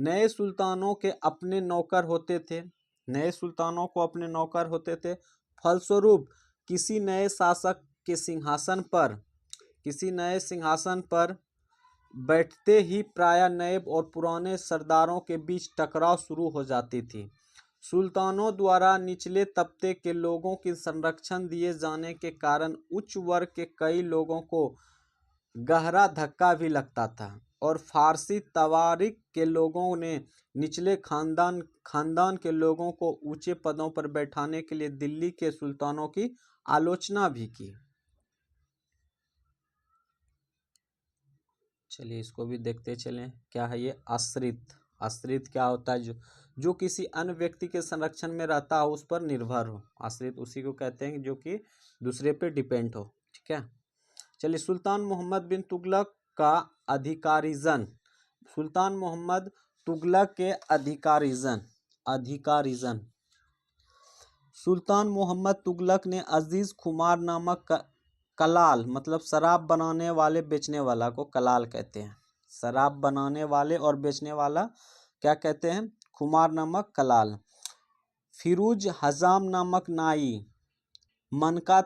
नए सुल्तानों के अपने नौकर होते थे। नए सुल्तानों को अपने नौकर होते थे। फलस्वरूप किसी नए सिंहासन पर बैठते ही प्रायः नए और पुराने सरदारों के बीच टकराव शुरू हो जाती थी। सुल्तानों द्वारा निचले तबके के लोगों की संरक्षण दिए जाने के कारण उच्च वर्ग के कई लोगों को गहरा धक्का भी लगता था और फारसी तवारीख के लोगों ने निचले खानदान के लोगों को ऊंचे पदों पर बैठाने के लिए दिल्ली के सुल्तानों की आलोचना भी की। चलिए इसको भी देखते चलें। क्या है ये? आश्रित। आश्रित क्या होता है? जो किसी अन्य व्यक्ति के संरक्षण में रहता हो, उस पर निर्भर हो। आश्रित उसी को कहते हैं जो कि दूसरे पे डिपेंड हो। ठीक है। चलिए, सुल्तान मोहम्मद बिन तुगलक का अधिकारीजन। सुल्तान मोहम्मद तुगलक के अधिकारीजन। सुल्तान मोहम्मद तुगलक ने अजीज खुमार नामक कलाल, मतलब शराब बनाने वाले बेचने वाला को कलाल कहते हैं। शराब बनाने वाले और बेचने वाला क्या कहते हैं? खुमार नामक कलाल। फिरोज हजाम नामक नाई, मनका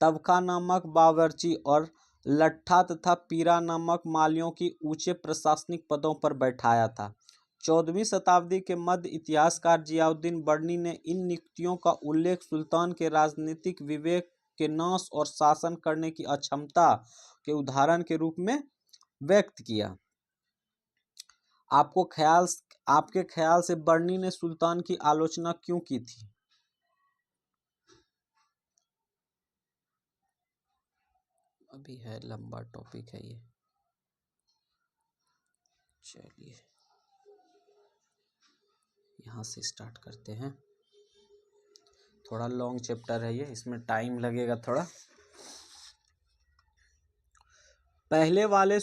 तबका नामक बावर्ची और लट्ठा तथा पीरा नामक मालियों की ऊंचे प्रशासनिक पदों पर बैठाया था। 14वीं शताब्दी के मध्य इतिहासकार जियाउद्दीन बर्नी ने इन नियुक्तियों का उल्लेख सुल्तान के राजनीतिक विवेक के नाश और शासन करने की अक्षमता के उदाहरण के रूप में व्यक्त किया। आपके ख्याल से बर्नी ने सुल्तान की आलोचना क्यों की थी? अभी है, लंबा टॉपिक है ये। चलिए यहाँ से स्टार्ट करते हैं। थोड़ा लॉन्ग चैप्टर है ये, इसमें टाइम लगेगा थोड़ा। पहले वाले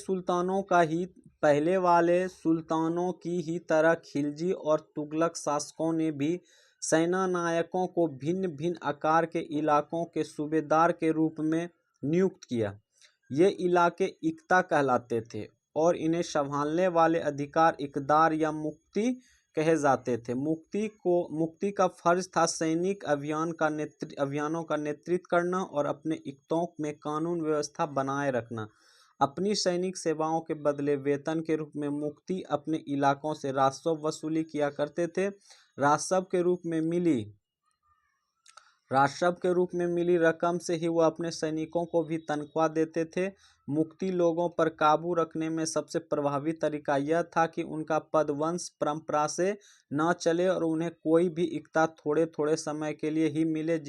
सुल्तानों की ही तरह खिलजी और तुगलक शासकों ने भी सेना नायकों को भिन्न भिन्न आकार के इलाकों के सूबेदार के रूप में नियुक्त किया। ये इलाके इक्ता कहलाते थे और इन्हें संभालने वाले अधिकार इकदार या मुक्ति कहे जाते थे। मुक्ति का फर्ज था सैनिक अभियानों का नेतृत्व करना और अपने इक्तों में कानून व्यवस्था बनाए रखना। अपनी सैनिक सेवाओं के बदले वेतन के रूप में मुक्ति अपने इलाकों से राजस्व वसूली किया करते थे। राजस्व के रूप में मिली रकम से ही वह अपने सैनिकों को भी तनख्वाह देते थे। मुक्ति लोगों पर काबू रखने में सबसे प्रभावी तरीका यह था कि उनका पद वंश परंपरा से न चले और उन्हें कोई भी इक्ता थोड़े थोड़े समय के लिए ही मिले,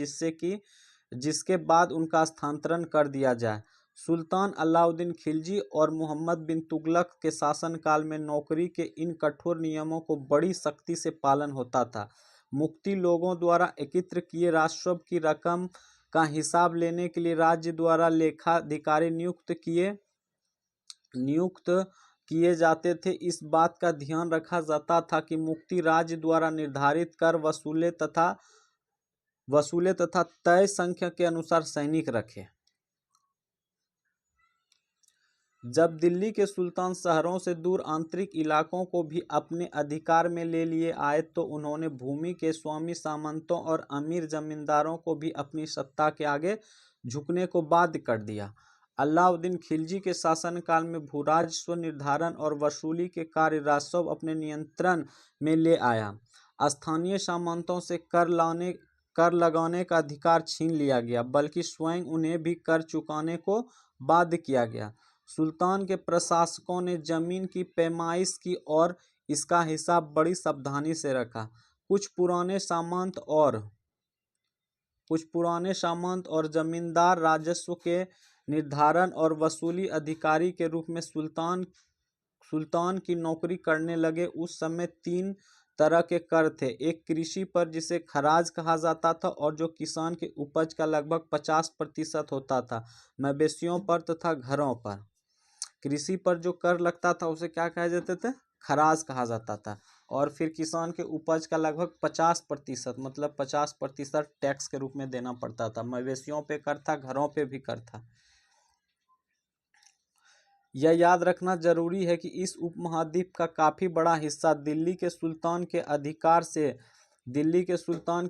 जिसके बाद उनका स्थानांतरण कर दिया जाए। सुल्तान अलाउद्दीन खिलजी और मोहम्मद बिन तुगलक के शासनकाल में नौकरी के इन कठोर नियमों को बड़ी सख्ती से पालन होता था। मुक्ति लोगों द्वारा एकत्र किए राजस्व की रकम का हिसाब लेने के लिए राज्य द्वारा लेखाधिकारी नियुक्त किए जाते थे। इस बात का ध्यान रखा जाता था कि मुक्ति राज्य द्वारा निर्धारित कर वसूले तथा तय संख्या के अनुसार सैनिक रखे। जब दिल्ली के सुल्तान शहरों से दूर आंतरिक इलाकों को भी अपने अधिकार में ले लिए आए तो उन्होंने भूमि के स्वामी सामंतों और अमीर जमींदारों को भी अपनी सत्ता के आगे झुकने को बाध्य कर दिया। अलाउद्दीन खिलजी के शासनकाल में भूराजस्व निर्धारण और वसूली के कार्य राजस्व अपने नियंत्रण में ले आया। स्थानीय सामंतों से कर लगाने का अधिकार छीन लिया गया, बल्कि स्वयं उन्हें भी कर चुकाने को बाध्य किया गया। सुल्तान के प्रशासकों ने जमीन की पैमाइश की और इसका हिसाब बड़ी सावधानी से रखा। कुछ पुराने सामंत और जमींदार राजस्व के निर्धारण और वसूली अधिकारी के रूप में सुल्तान की नौकरी करने लगे। उस समय 3 तरह के कर थे। एक कृषि पर, जिसे खराज कहा जाता था और जो किसान के उपज का लगभग 50% होता था, मवेशियों पर तथा घरों पर। कृषि पर जो कर लगता था उसे क्या कहा जाते थे? खराज कहा जाता था। और फिर किसान के उपज का लगभग 50%, मतलब 50% टैक्स के रूप में देना पड़ता था। मवेशियों पे कर था, घरों पे भी कर था। यह याद रखना जरूरी है कि इस उपमहाद्वीप का काफी बड़ा हिस्सा दिल्ली के सुल्तान के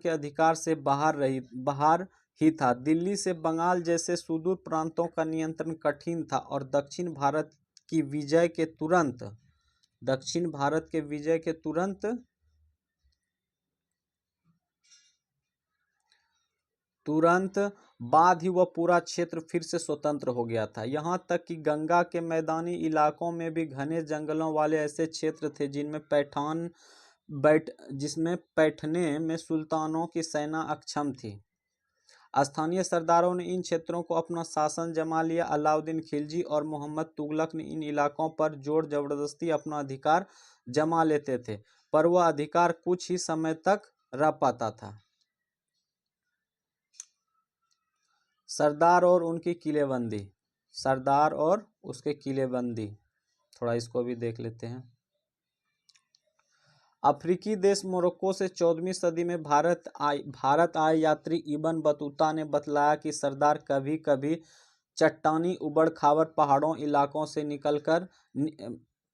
अधिकार से बाहर ही था। दिल्ली से बंगाल जैसे सुदूर प्रांतों का नियंत्रण कठिन था और दक्षिण भारत की विजय के तुरंत बाद ही वह पूरा क्षेत्र फिर से स्वतंत्र हो गया था। यहाँ तक कि गंगा के मैदानी इलाकों में भी घने जंगलों वाले ऐसे क्षेत्र थे जिसमें बैठने में सुल्तानों की सेना अक्षम थी। स्थानीय सरदारों ने इन क्षेत्रों को अपना शासन जमा लिया। अलाउद्दीन खिलजी और मोहम्मद तुगलक ने इन इलाकों पर जोर जबरदस्ती अपना अधिकार जमा लेते थे, पर वह अधिकार कुछ ही समय तक रह पाता था। सरदार और उसके किलेबंदी, थोड़ा इसको भी देख लेते हैं। अफ्रीकी देश मोरक्को से 14वीं सदी में भारत आए यात्री इब्न बतूता ने बतलाया कि सरदार कभी कभी चट्टानी उबड़ खाबड़ पहाड़ों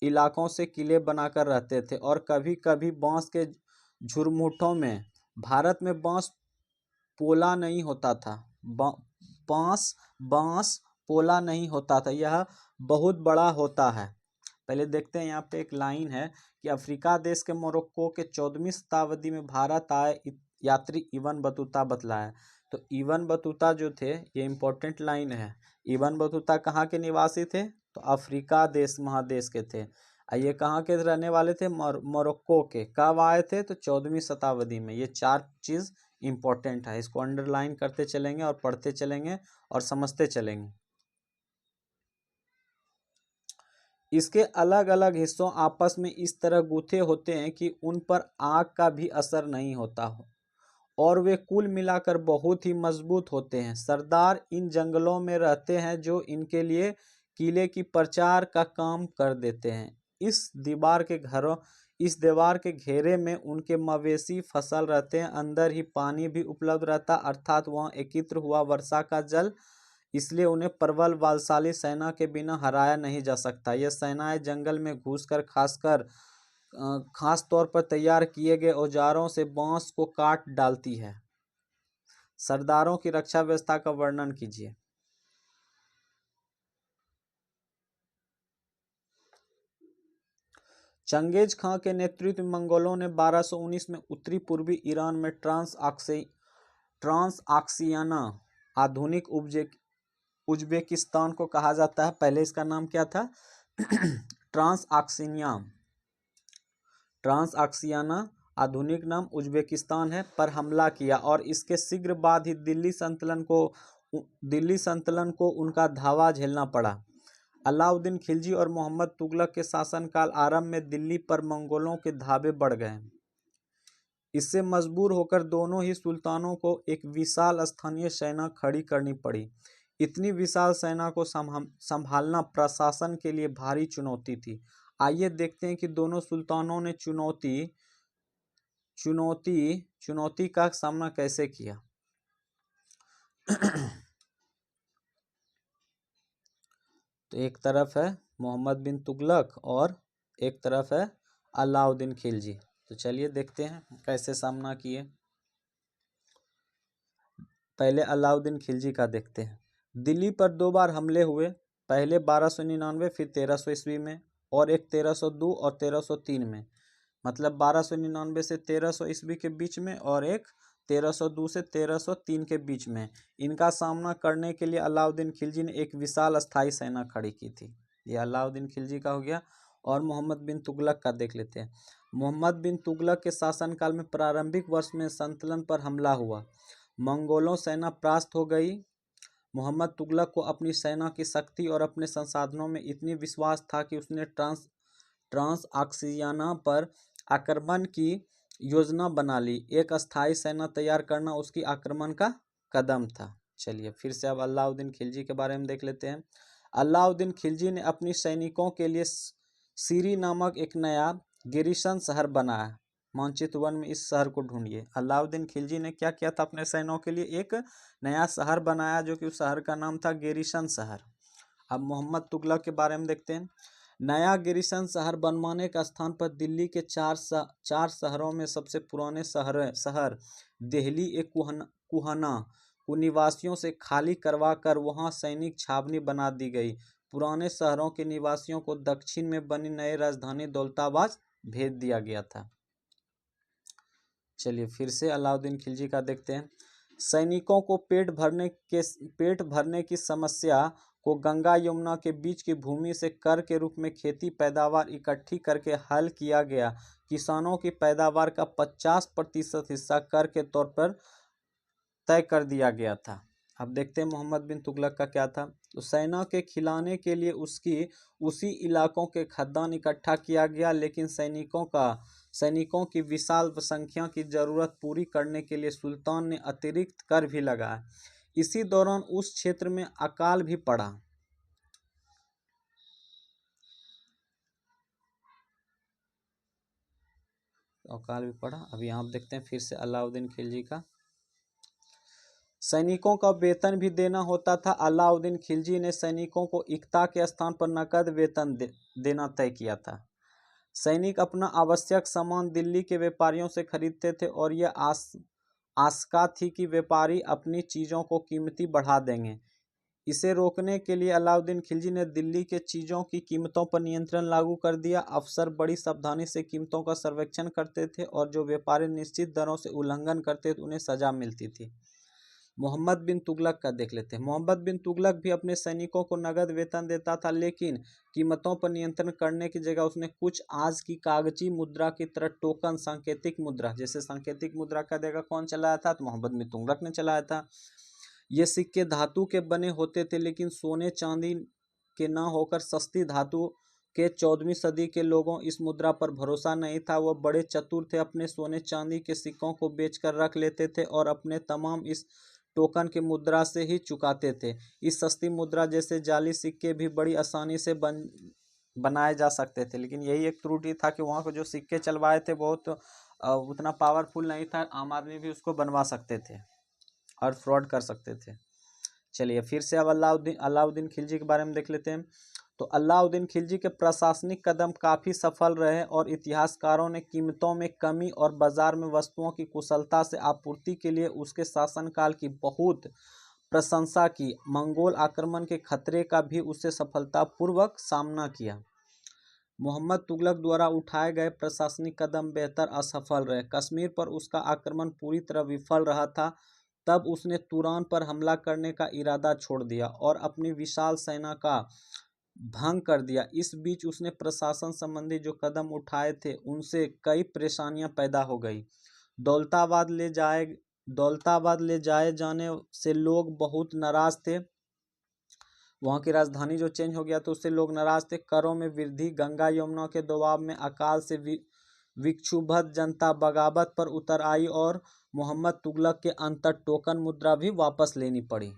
इलाकों से किले बनाकर रहते थे और कभी कभी बांस के झुरमुटों में। भारत में बांस पोला नहीं होता था। बांस पोला नहीं होता था, यह बहुत बड़ा होता है। पहले देखते हैं, यहाँ पे एक लाइन है कि अफ्रीका देश के मोरक्को के 14वीं शताब्दी में भारत आए यात्री इब्न बतूता बतलाया। तो इब्न बतूता जो थे, ये इंपॉर्टेंट लाइन है। इब्न बतूता कहाँ के निवासी थे? तो अफ्रीका महादेश के थे। ये कहाँ के रहने वाले थे? मोरक्को के। कब आए थे? तो 14वीं शताब्दी में। ये 4 चीज इंपॉर्टेंट है, इसको अंडरलाइन करते चलेंगे और पढ़ते चलेंगे और समझते चलेंगे। इसके अलग अलग हिस्सों आपस में इस तरह गूथे होते हैं कि उन पर आग का भी असर नहीं होता हो और वे कुल मिलाकर बहुत ही मजबूत होते हैं। सरदार इन जंगलों में रहते हैं जो इनके लिए किले की प्रचार का काम कर देते हैं। इस दीवार के घेरे में उनके मवेशी फसल रहते हैं। अंदर ही पानी भी उपलब्ध रहता, अर्थात वहाँ एकत्र हुआ वर्षा का जल, इसलिए उन्हें प्रबल बलशाली सेना के बिना हराया नहीं जा सकता। यह सेनाएं जंगल में घुसकर खास तौर पर तैयार किए गए औजारों से बांस को काट डालती है। सरदारों की रक्षा व्यवस्था का वर्णन कीजिए। चंगेज खां के नेतृत्व में मंगोलों ने 1219 में उत्तरी पूर्वी ईरान में ट्रांसआक्सियाना, आधुनिक उज्बेकिस्तान को कहा जाता है, पहले इसका नाम क्या था? ट्रांसआक्सियाना, आधुनिक नाम उज्बेकिस्तान है, पर हमला किया और इसके शीघ्र बाद ही दिल्ली सल्तनत को उनका धावा झेलना पड़ा। अलाउद्दीन खिलजी और मोहम्मद तुगलक के शासनकाल आरंभ में दिल्ली पर मंगोलों के धावे बढ़ गए। इससे मजबूर होकर दोनों ही सुल्तानों को एक विशाल स्थानीय सेना खड़ी करनी पड़ी। इतनी विशाल सेना को संभालना प्रशासन के लिए भारी चुनौती थी। आइए देखते हैं कि दोनों सुल्तानों ने चुनौती का सामना कैसे किया। तो एक तरफ है मोहम्मद बिन तुगलक और एक तरफ है अलाउद्दीन खिलजी। तो चलिए देखते हैं कैसे सामना किए। पहले अलाउद्दीन खिलजी का देखते हैं। दिल्ली पर 2 बार हमले हुए, पहले 1299 फिर 1300 ईस्वी में और एक 1302 और 1303 में। मतलब 1299 से 1300 ईस्वी के बीच में और एक 1302 से 1303 के बीच में। इनका सामना करने के लिए अलाउद्दीन खिलजी ने एक विशाल अस्थायी सेना खड़ी की थी। ये अलाउद्दीन खिलजी का हो गया। और मोहम्मद बिन तुगलक का देख लेते हैं। मोहम्मद बिन तुगलक के शासनकाल में प्रारंभिक वर्ष में सल्तनत पर हमला हुआ, मंगोलों सेना परास्त हो गई। मोहम्मद तुगलक को अपनी सेना की शक्ति और अपने संसाधनों में इतनी विश्वास था कि उसने ट्रांसआक्सियाना पर आक्रमण की योजना बना ली। एक अस्थायी सेना तैयार करना उसकी आक्रमण का कदम था। चलिए फिर से अब अलाउद्दीन खिलजी के बारे में देख लेते हैं। अलाउद्दीन खिलजी ने अपनी सैनिकों के लिए सीरी नामक एक नया गिरिशन शहर बनाया। मानचित्र 1 में इस शहर को ढूंढिए। अलाउद्दीन खिलजी ने क्या किया था? अपने सैनिकों के लिए एक नया शहर बनाया, जो कि उस शहर का नाम था गिरिशन शहर। अब मोहम्मद तुगलक के बारे में देखते हैं। नया गिरिशन शहर बनवाने का स्थान पर दिल्ली के चार शहरों में सबसे पुराने शहर दिल्ली एक कुहना को निवासियों से खाली करवाकर वहां सैनिक छावनी बना दी गई। पुराने शहरों के निवासियों को दक्षिण में बनी नई राजधानी दौलताबाद भेज दिया गया था। चलिए फिर से अलाउद्दीन खिलजी का देखते हैं। सैनिकों को पेट भरने की समस्या को गंगा यमुना के बीच की भूमि से कर के रूप में खेती पैदावार इकट्ठी करके हल किया गया। किसानों की पैदावार का 50% हिस्सा कर के तौर पर तय कर दिया गया था। अब देखते हैं मोहम्मद बिन तुगलक का क्या था। तो सेना के खिलाने के लिए उसी इलाकों के खाद्यान्न इकट्ठा किया गया, लेकिन सैनिकों की विशाल संख्या की जरूरत पूरी करने के लिए सुल्तान ने अतिरिक्त कर भी लगाया। इसी दौरान उस क्षेत्र में अकाल भी पड़ा। अभी आप देखते हैं फिर से अलाउद्दीन खिलजी का। सैनिकों का वेतन भी देना होता था। अलाउद्दीन खिलजी ने सैनिकों को इक्ता के स्थान पर नकद वेतन देना तय किया था। सैनिक अपना आवश्यक सामान दिल्ली के व्यापारियों से खरीदते थे और यह आशंका थी कि व्यापारी अपनी चीज़ों को कीमती बढ़ा देंगे। इसे रोकने के लिए अलाउद्दीन खिलजी ने दिल्ली के चीज़ों की कीमतों पर नियंत्रण लागू कर दिया। अफसर बड़ी सावधानी से कीमतों का सर्वेक्षण करते थे और जो व्यापारी निश्चित दरों से उल्लंघन करते थे उन्हें सजा मिलती थी। मोहम्मद बिन तुगलक का देख लेते हैं। मोहम्मद बिन तुगलक भी अपने सैनिकों को नगद वेतन देता था, लेकिन कीमतों पर नियंत्रण करने की जगह उसने कुछ आज की कागजी मुद्रा की तरह टोकन सांकेतिक मुद्रा, जैसे सांकेतिक मुद्रा का देगा कौन चलाया था, तो मोहम्मद बिन तुगलक ने चलाया था। ये सिक्के धातु के बने होते थे, लेकिन सोने चांदी के न होकर सस्ती धातु के 14वीं सदी के लोगों इस मुद्रा पर भरोसा नहीं था। वह बड़े चतुर थे, अपने सोने चांदी के सिक्कों को बेचकर रख लेते थे और अपने तमाम इस टोकन की मुद्रा से ही चुकाते थे। इस सस्ती मुद्रा जैसे जाली सिक्के भी बड़ी आसानी से बनाए जा सकते थे, लेकिन यही एक त्रुटि था कि वहाँ को जो सिक्के चलवाए थे बहुत उतना पावरफुल नहीं था, आम आदमी भी उसको बनवा सकते थे और फ्रॉड कर सकते थे। चलिए फिर से अब अलाउद्दीन खिलजी के बारे में देख लेते हैं। तो अलाउद्दीन खिलजी के प्रशासनिक कदम काफ़ी सफल रहे और इतिहासकारों ने कीमतों में कमी और बाजार में वस्तुओं की कुशलता से आपूर्ति के लिए उसके शासनकाल की बहुत प्रशंसा की। मंगोल आक्रमण के खतरे का भी उससे सफलतापूर्वक सामना किया। मोहम्मद तुगलक द्वारा उठाए गए प्रशासनिक कदम बेहतर असफल रहे। कश्मीर पर उसका आक्रमण पूरी तरह विफल रहा था। तब उसने तुरान पर हमला करने का इरादा छोड़ दिया और अपनी विशाल सेना का भंग कर दिया। इस बीच उसने प्रशासन संबंधी जो कदम उठाए थे उनसे कई परेशानियां पैदा हो गई। दौलताबाद ले जाए जाने से लोग बहुत नाराज थे। वहाँ की राजधानी जो चेंज हो गया तो उससे लोग नाराज थे। करों में वृद्धि, गंगा यमुना के दबाव में अकाल से विक्षुब्ध जनता बगावत पर उतर आई और मोहम्मद तुगलक के अंतर टोकन मुद्रा भी वापस लेनी पड़ी।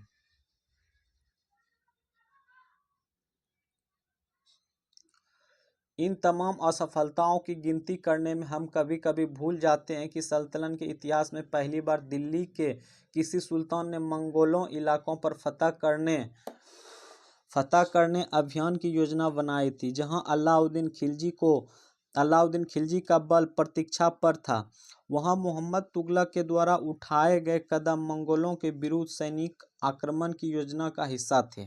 इन तमाम असफलताओं की गिनती करने में हम कभी कभी भूल जाते हैं कि सल्तनत के इतिहास में पहली बार दिल्ली के किसी सुल्तान ने मंगोलों इलाकों पर फतह करने अभियान की योजना बनाई थी, जहां अलाउद्दीन खिलजी का बल प्रतीक्षा पर था। वहां मोहम्मद तुगलक के द्वारा उठाए गए कदम मंगोलों के विरुद्ध सैनिक आक्रमण की योजना का हिस्सा थे।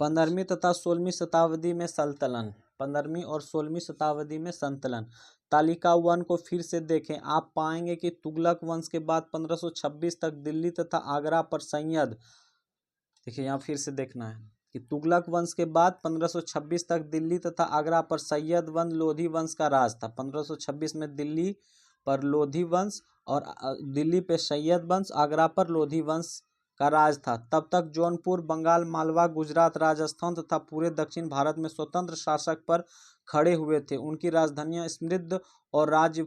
15वीं तथा 16वीं शताब्दी में सल्तनत। 15वीं और 16वीं शताब्दी में सल्तनत। तालिका 1 को फिर से देखें। आप पाएंगे कि तुगलक वंश के बाद 1526 तक दिल्ली तथा आगरा पर सैयद, देखिए यहाँ फिर से देखना है कि तुगलक वंश के बाद 1526 तक दिल्ली तथा आगरा पर सैयद वंश लोधी वंश का राज था। 1526 में दिल्ली पर लोधी वंश और दिल्ली पे सैयद वंश, आगरा पर लोधी वंश का राज था। तब तक जौनपुर, बंगाल, मालवा, गुजरात, राजस्थान तथा पूरे दक्षिण भारत में स्वतंत्र शासक पर खड़े हुए थे। उनकी राजधानियां समृद्ध और राज्य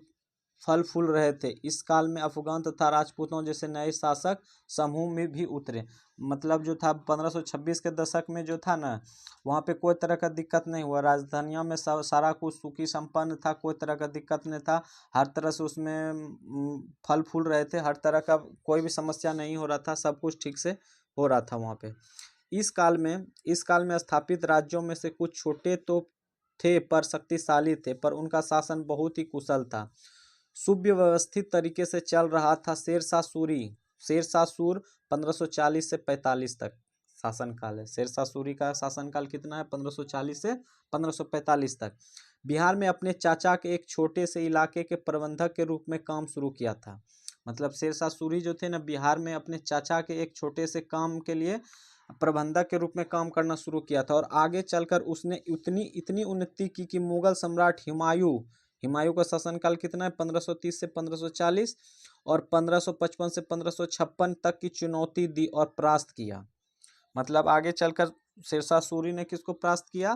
फल फूल रहे थे। इस काल में अफगान तथा राजपूतों जैसे नए शासक समूह में भी उतरे। मतलब जो था 1526 के दशक में जो था ना, वहाँ पे कोई तरह का दिक्कत नहीं हुआ। राजधानियों में सारा कुछ सुखी संपन्न था, कोई तरह का दिक्कत नहीं था। हर तरह से उसमें फल फूल रहे थे, हर तरह का कोई भी समस्या नहीं हो रहा था, सब कुछ ठीक से हो रहा था वहाँ पे। इस काल में स्थापित राज्यों में से कुछ छोटे तो थे पर शक्तिशाली थे, पर उनका शासन बहुत ही कुशल था, सुव्यवस्थित तरीके से चल रहा था। शेरशाह सूर 1540 से 45 तक शासनकाल है। शेरशाह सूरी का शासनकाल कितना है? 1540 से 1545 तक। बिहार में अपने चाचा के एक छोटे से इलाके के प्रबंधक के रूप में काम शुरू किया था। मतलब शेरशाह सूरी जो थे ना, बिहार में अपने चाचा के एक छोटे से काम के लिए प्रबंधक के रूप में काम करना शुरू किया था और आगे चलकर उसने इतनी उन्नति की कि मुगल सम्राट हुमायूं का शासनकाल कितना है? 1530 से 1540 और 1555 से 1556 तक की चुनौती दी और परास्त किया। मतलब आगे चलकर शेरशाह सूरी ने किसको परास्त किया?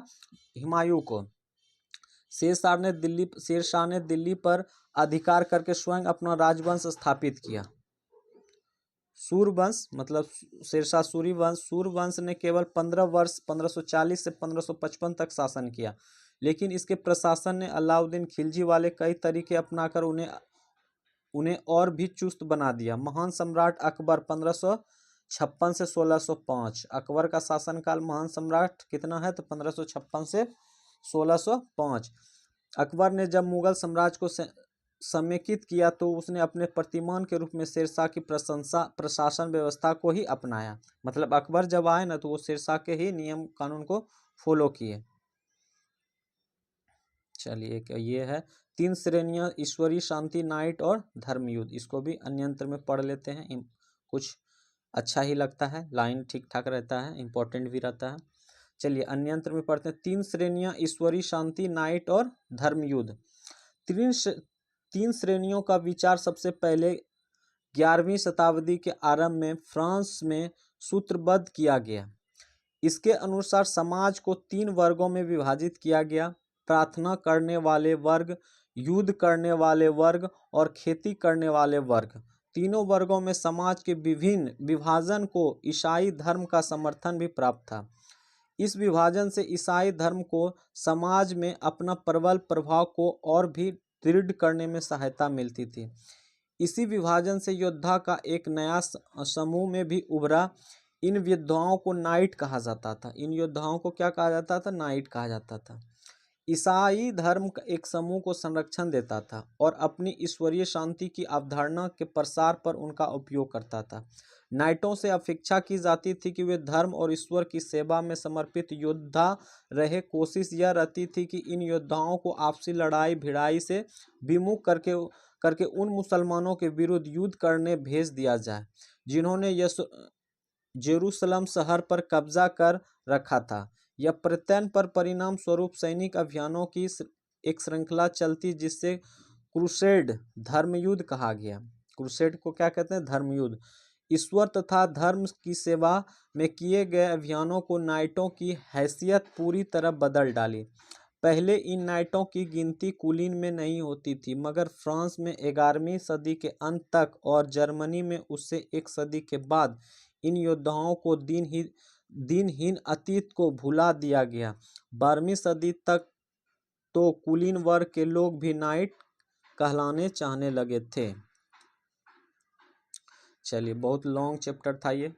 हुमायूं को। शेरशाह ने दिल्ली पर अधिकार करके स्वयं अपना राजवंश स्थापित किया। सूरवंश मतलब शेरशाह सूरवंश ने केवल 15 वर्ष 1540 से 1555 तक शासन किया, लेकिन इसके प्रशासन ने अलाउद्दीन खिलजी वाले कई तरीके अपनाकर उन्हें और भी चुस्त बना दिया। महान सम्राट अकबर 1556 से 1605। अकबर का शासनकाल महान सम्राट कितना है? तो 1556 से 1605। अकबर ने जब मुगल साम्राज्य को समेकित किया तो उसने अपने प्रतिमान के रूप में शेरशाह की प्रशासन व्यवस्था को ही अपनाया। मतलब अकबर जब आए ना तो वो शेरशाह के ही नियम कानून को फॉलो किए। चलिए ये है 3 श्रेणियां, ईश्वरीय, शांति, नाइट और धर्मयुद्ध। इसको भी अन्यंत्र में पढ़ लेते हैं, कुछ अच्छा ही लगता है, लाइन ठीक ठाक रहता है, इंपॉर्टेंट भी रहता है। चलिए अन्यंत्र में पढ़ते हैं। 3 श्रेणियां, ईश्वरीय, शांति, नाइट और धर्मयुद्ध। 3 श्रेणियों का विचार सबसे पहले 11वीं शताब्दी के आरंभ में फ्रांस में सूत्रबद्ध किया गया। इसके अनुसार समाज को 3 वर्गों में विभाजित किया गया: प्रार्थना करने वाले वर्ग, युद्ध करने वाले वर्ग और खेती करने वाले वर्ग। तीनों वर्गों में समाज के विभिन्न विभाजन को ईसाई धर्म का समर्थन भी प्राप्त था। इस विभाजन से ईसाई धर्म को समाज में अपना प्रबल प्रभाव को और भी दृढ़ करने में सहायता मिलती थी। इसी विभाजन से योद्धा का एक नया समूह में भी उभरा। इन योद्धाओं को नाइट कहा जाता था। इन योद्धाओं को क्या कहा जाता था? नाइट कहा जाता था। ईसाई धर्म का एक समूह को संरक्षण देता था और अपनी ईश्वरीय शांति की अवधारणा के प्रसार पर उनका उपयोग करता था। नाइटों से अपेक्षा की जाती थी कि वे धर्म और ईश्वर की सेवा में समर्पित योद्धा रहे। कोशिश यह रहती थी कि इन योद्धाओं को आपसी लड़ाई भिड़ाई से विमुख करके उन मुसलमानों के विरुद्ध युद्ध करने भेज दिया जाए जिन्होंने जेरूसलम शहर पर कब्जा कर रखा था। यह प्रत्ययन पर परिणाम स्वरूप सैनिक अभियानों की एक श्रृंखला चलती, जिससे क्रूसेड धर्मयुद्ध कहा गया। क्रूसेड को क्या कहते हैं? धर्मयुद्ध। ईश्वर तथा धर्म की सेवा में किए गए अभियानों को नाइटों की हैसियत पूरी तरह बदल डाली। पहले इन नाइटों की गिनती कुलीन में नहीं होती थी, मगर फ्रांस में 11वीं सदी के अंत तक और जर्मनी में उससे 1 सदी के बाद इन योद्धाओं को दिनहीन अतीत को भुला दिया गया। 12वीं सदी तक तो कुलीन वर्ग के लोग भी नाइट कहलाने चाहने लगे थे। चलिए बहुत लॉन्ग चैप्टर था ये,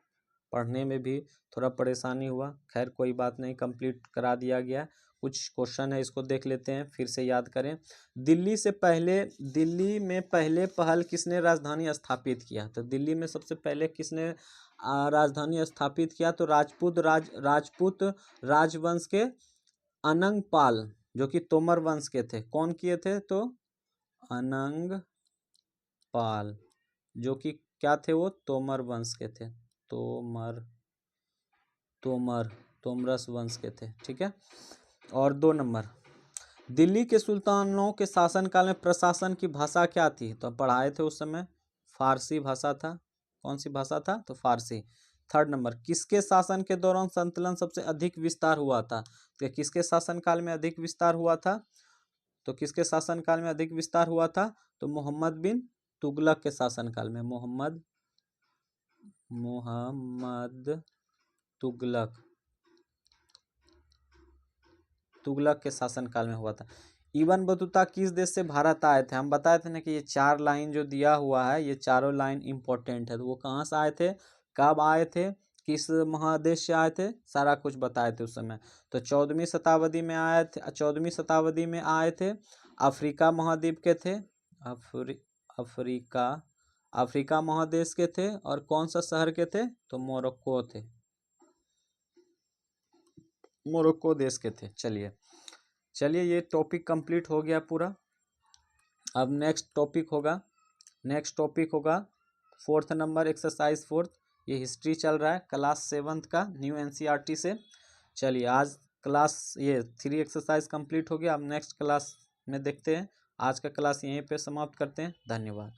पढ़ने में भी थोड़ा परेशानी हुआ, खैर कोई बात नहीं, कंप्लीट करा दिया गया। कुछ क्वेश्चन है, इसको देख लेते हैं, फिर से याद करें। दिल्ली में पहले पहल किसने राजधानी स्थापित किया? तो दिल्ली में सबसे पहले किसने राजधानी स्थापित किया? तो राजपूत राजवंश के अनंग पाल, जो कि तोमर वंश के थे। कौन किए थे? तो अनंग पाल, जो कि क्या थे? वो तोमर वंश के थे। तोमरस वंश के थे। ठीक है। और 2 नंबर, दिल्ली के सुल्तानों के शासनकाल में प्रशासन की भाषा क्या थी? तो पढ़ाए थे उस समय, फारसी भाषा था। कौन सी भाषा था? तो फारसी। 3rd नंबर, किसके शासन के दौरान संतुलन सबसे अधिक विस्तार हुआ था? तो किसके शासनकाल में अधिक विस्तार हुआ था? तो किसके शासनकाल में अधिक विस्तार हुआ था? तो मोहम्मद बिन तुगलक के शासनकाल में। मोहम्मद तुगलक के शासनकाल में हुआ था। इब्न बतूता किस देश से भारत आए थे? हम बताए थे ना कि ये 4 लाइन जो दिया हुआ है, ये चारों लाइन इंपॉर्टेंट है। तो वो कहाँ से आए थे, कब आए थे, किस महादेश से आए थे, सारा कुछ बताए थे उस समय। तो 14वीं शताब्दी में आए थे। 14वीं शताब्दी में आए थे। अफ्रीका महाद्वीप के थे। अफ्रीका महादेश के थे। और कौन सा शहर के थे? तो मोरक्को थे, मोरक्को देश के थे। चलिए ये टॉपिक कंप्लीट हो गया पूरा। अब नेक्स्ट टॉपिक होगा 4th नंबर, एक्सरसाइज 4th। ये हिस्ट्री चल रहा है, क्लास 7th का न्यू NCERT से। चलिए आज क्लास ये 3 एक्सरसाइज कंप्लीट हो गया। अब नेक्स्ट क्लास में देखते हैं। आज का क्लास यहीं पे समाप्त करते हैं। धन्यवाद।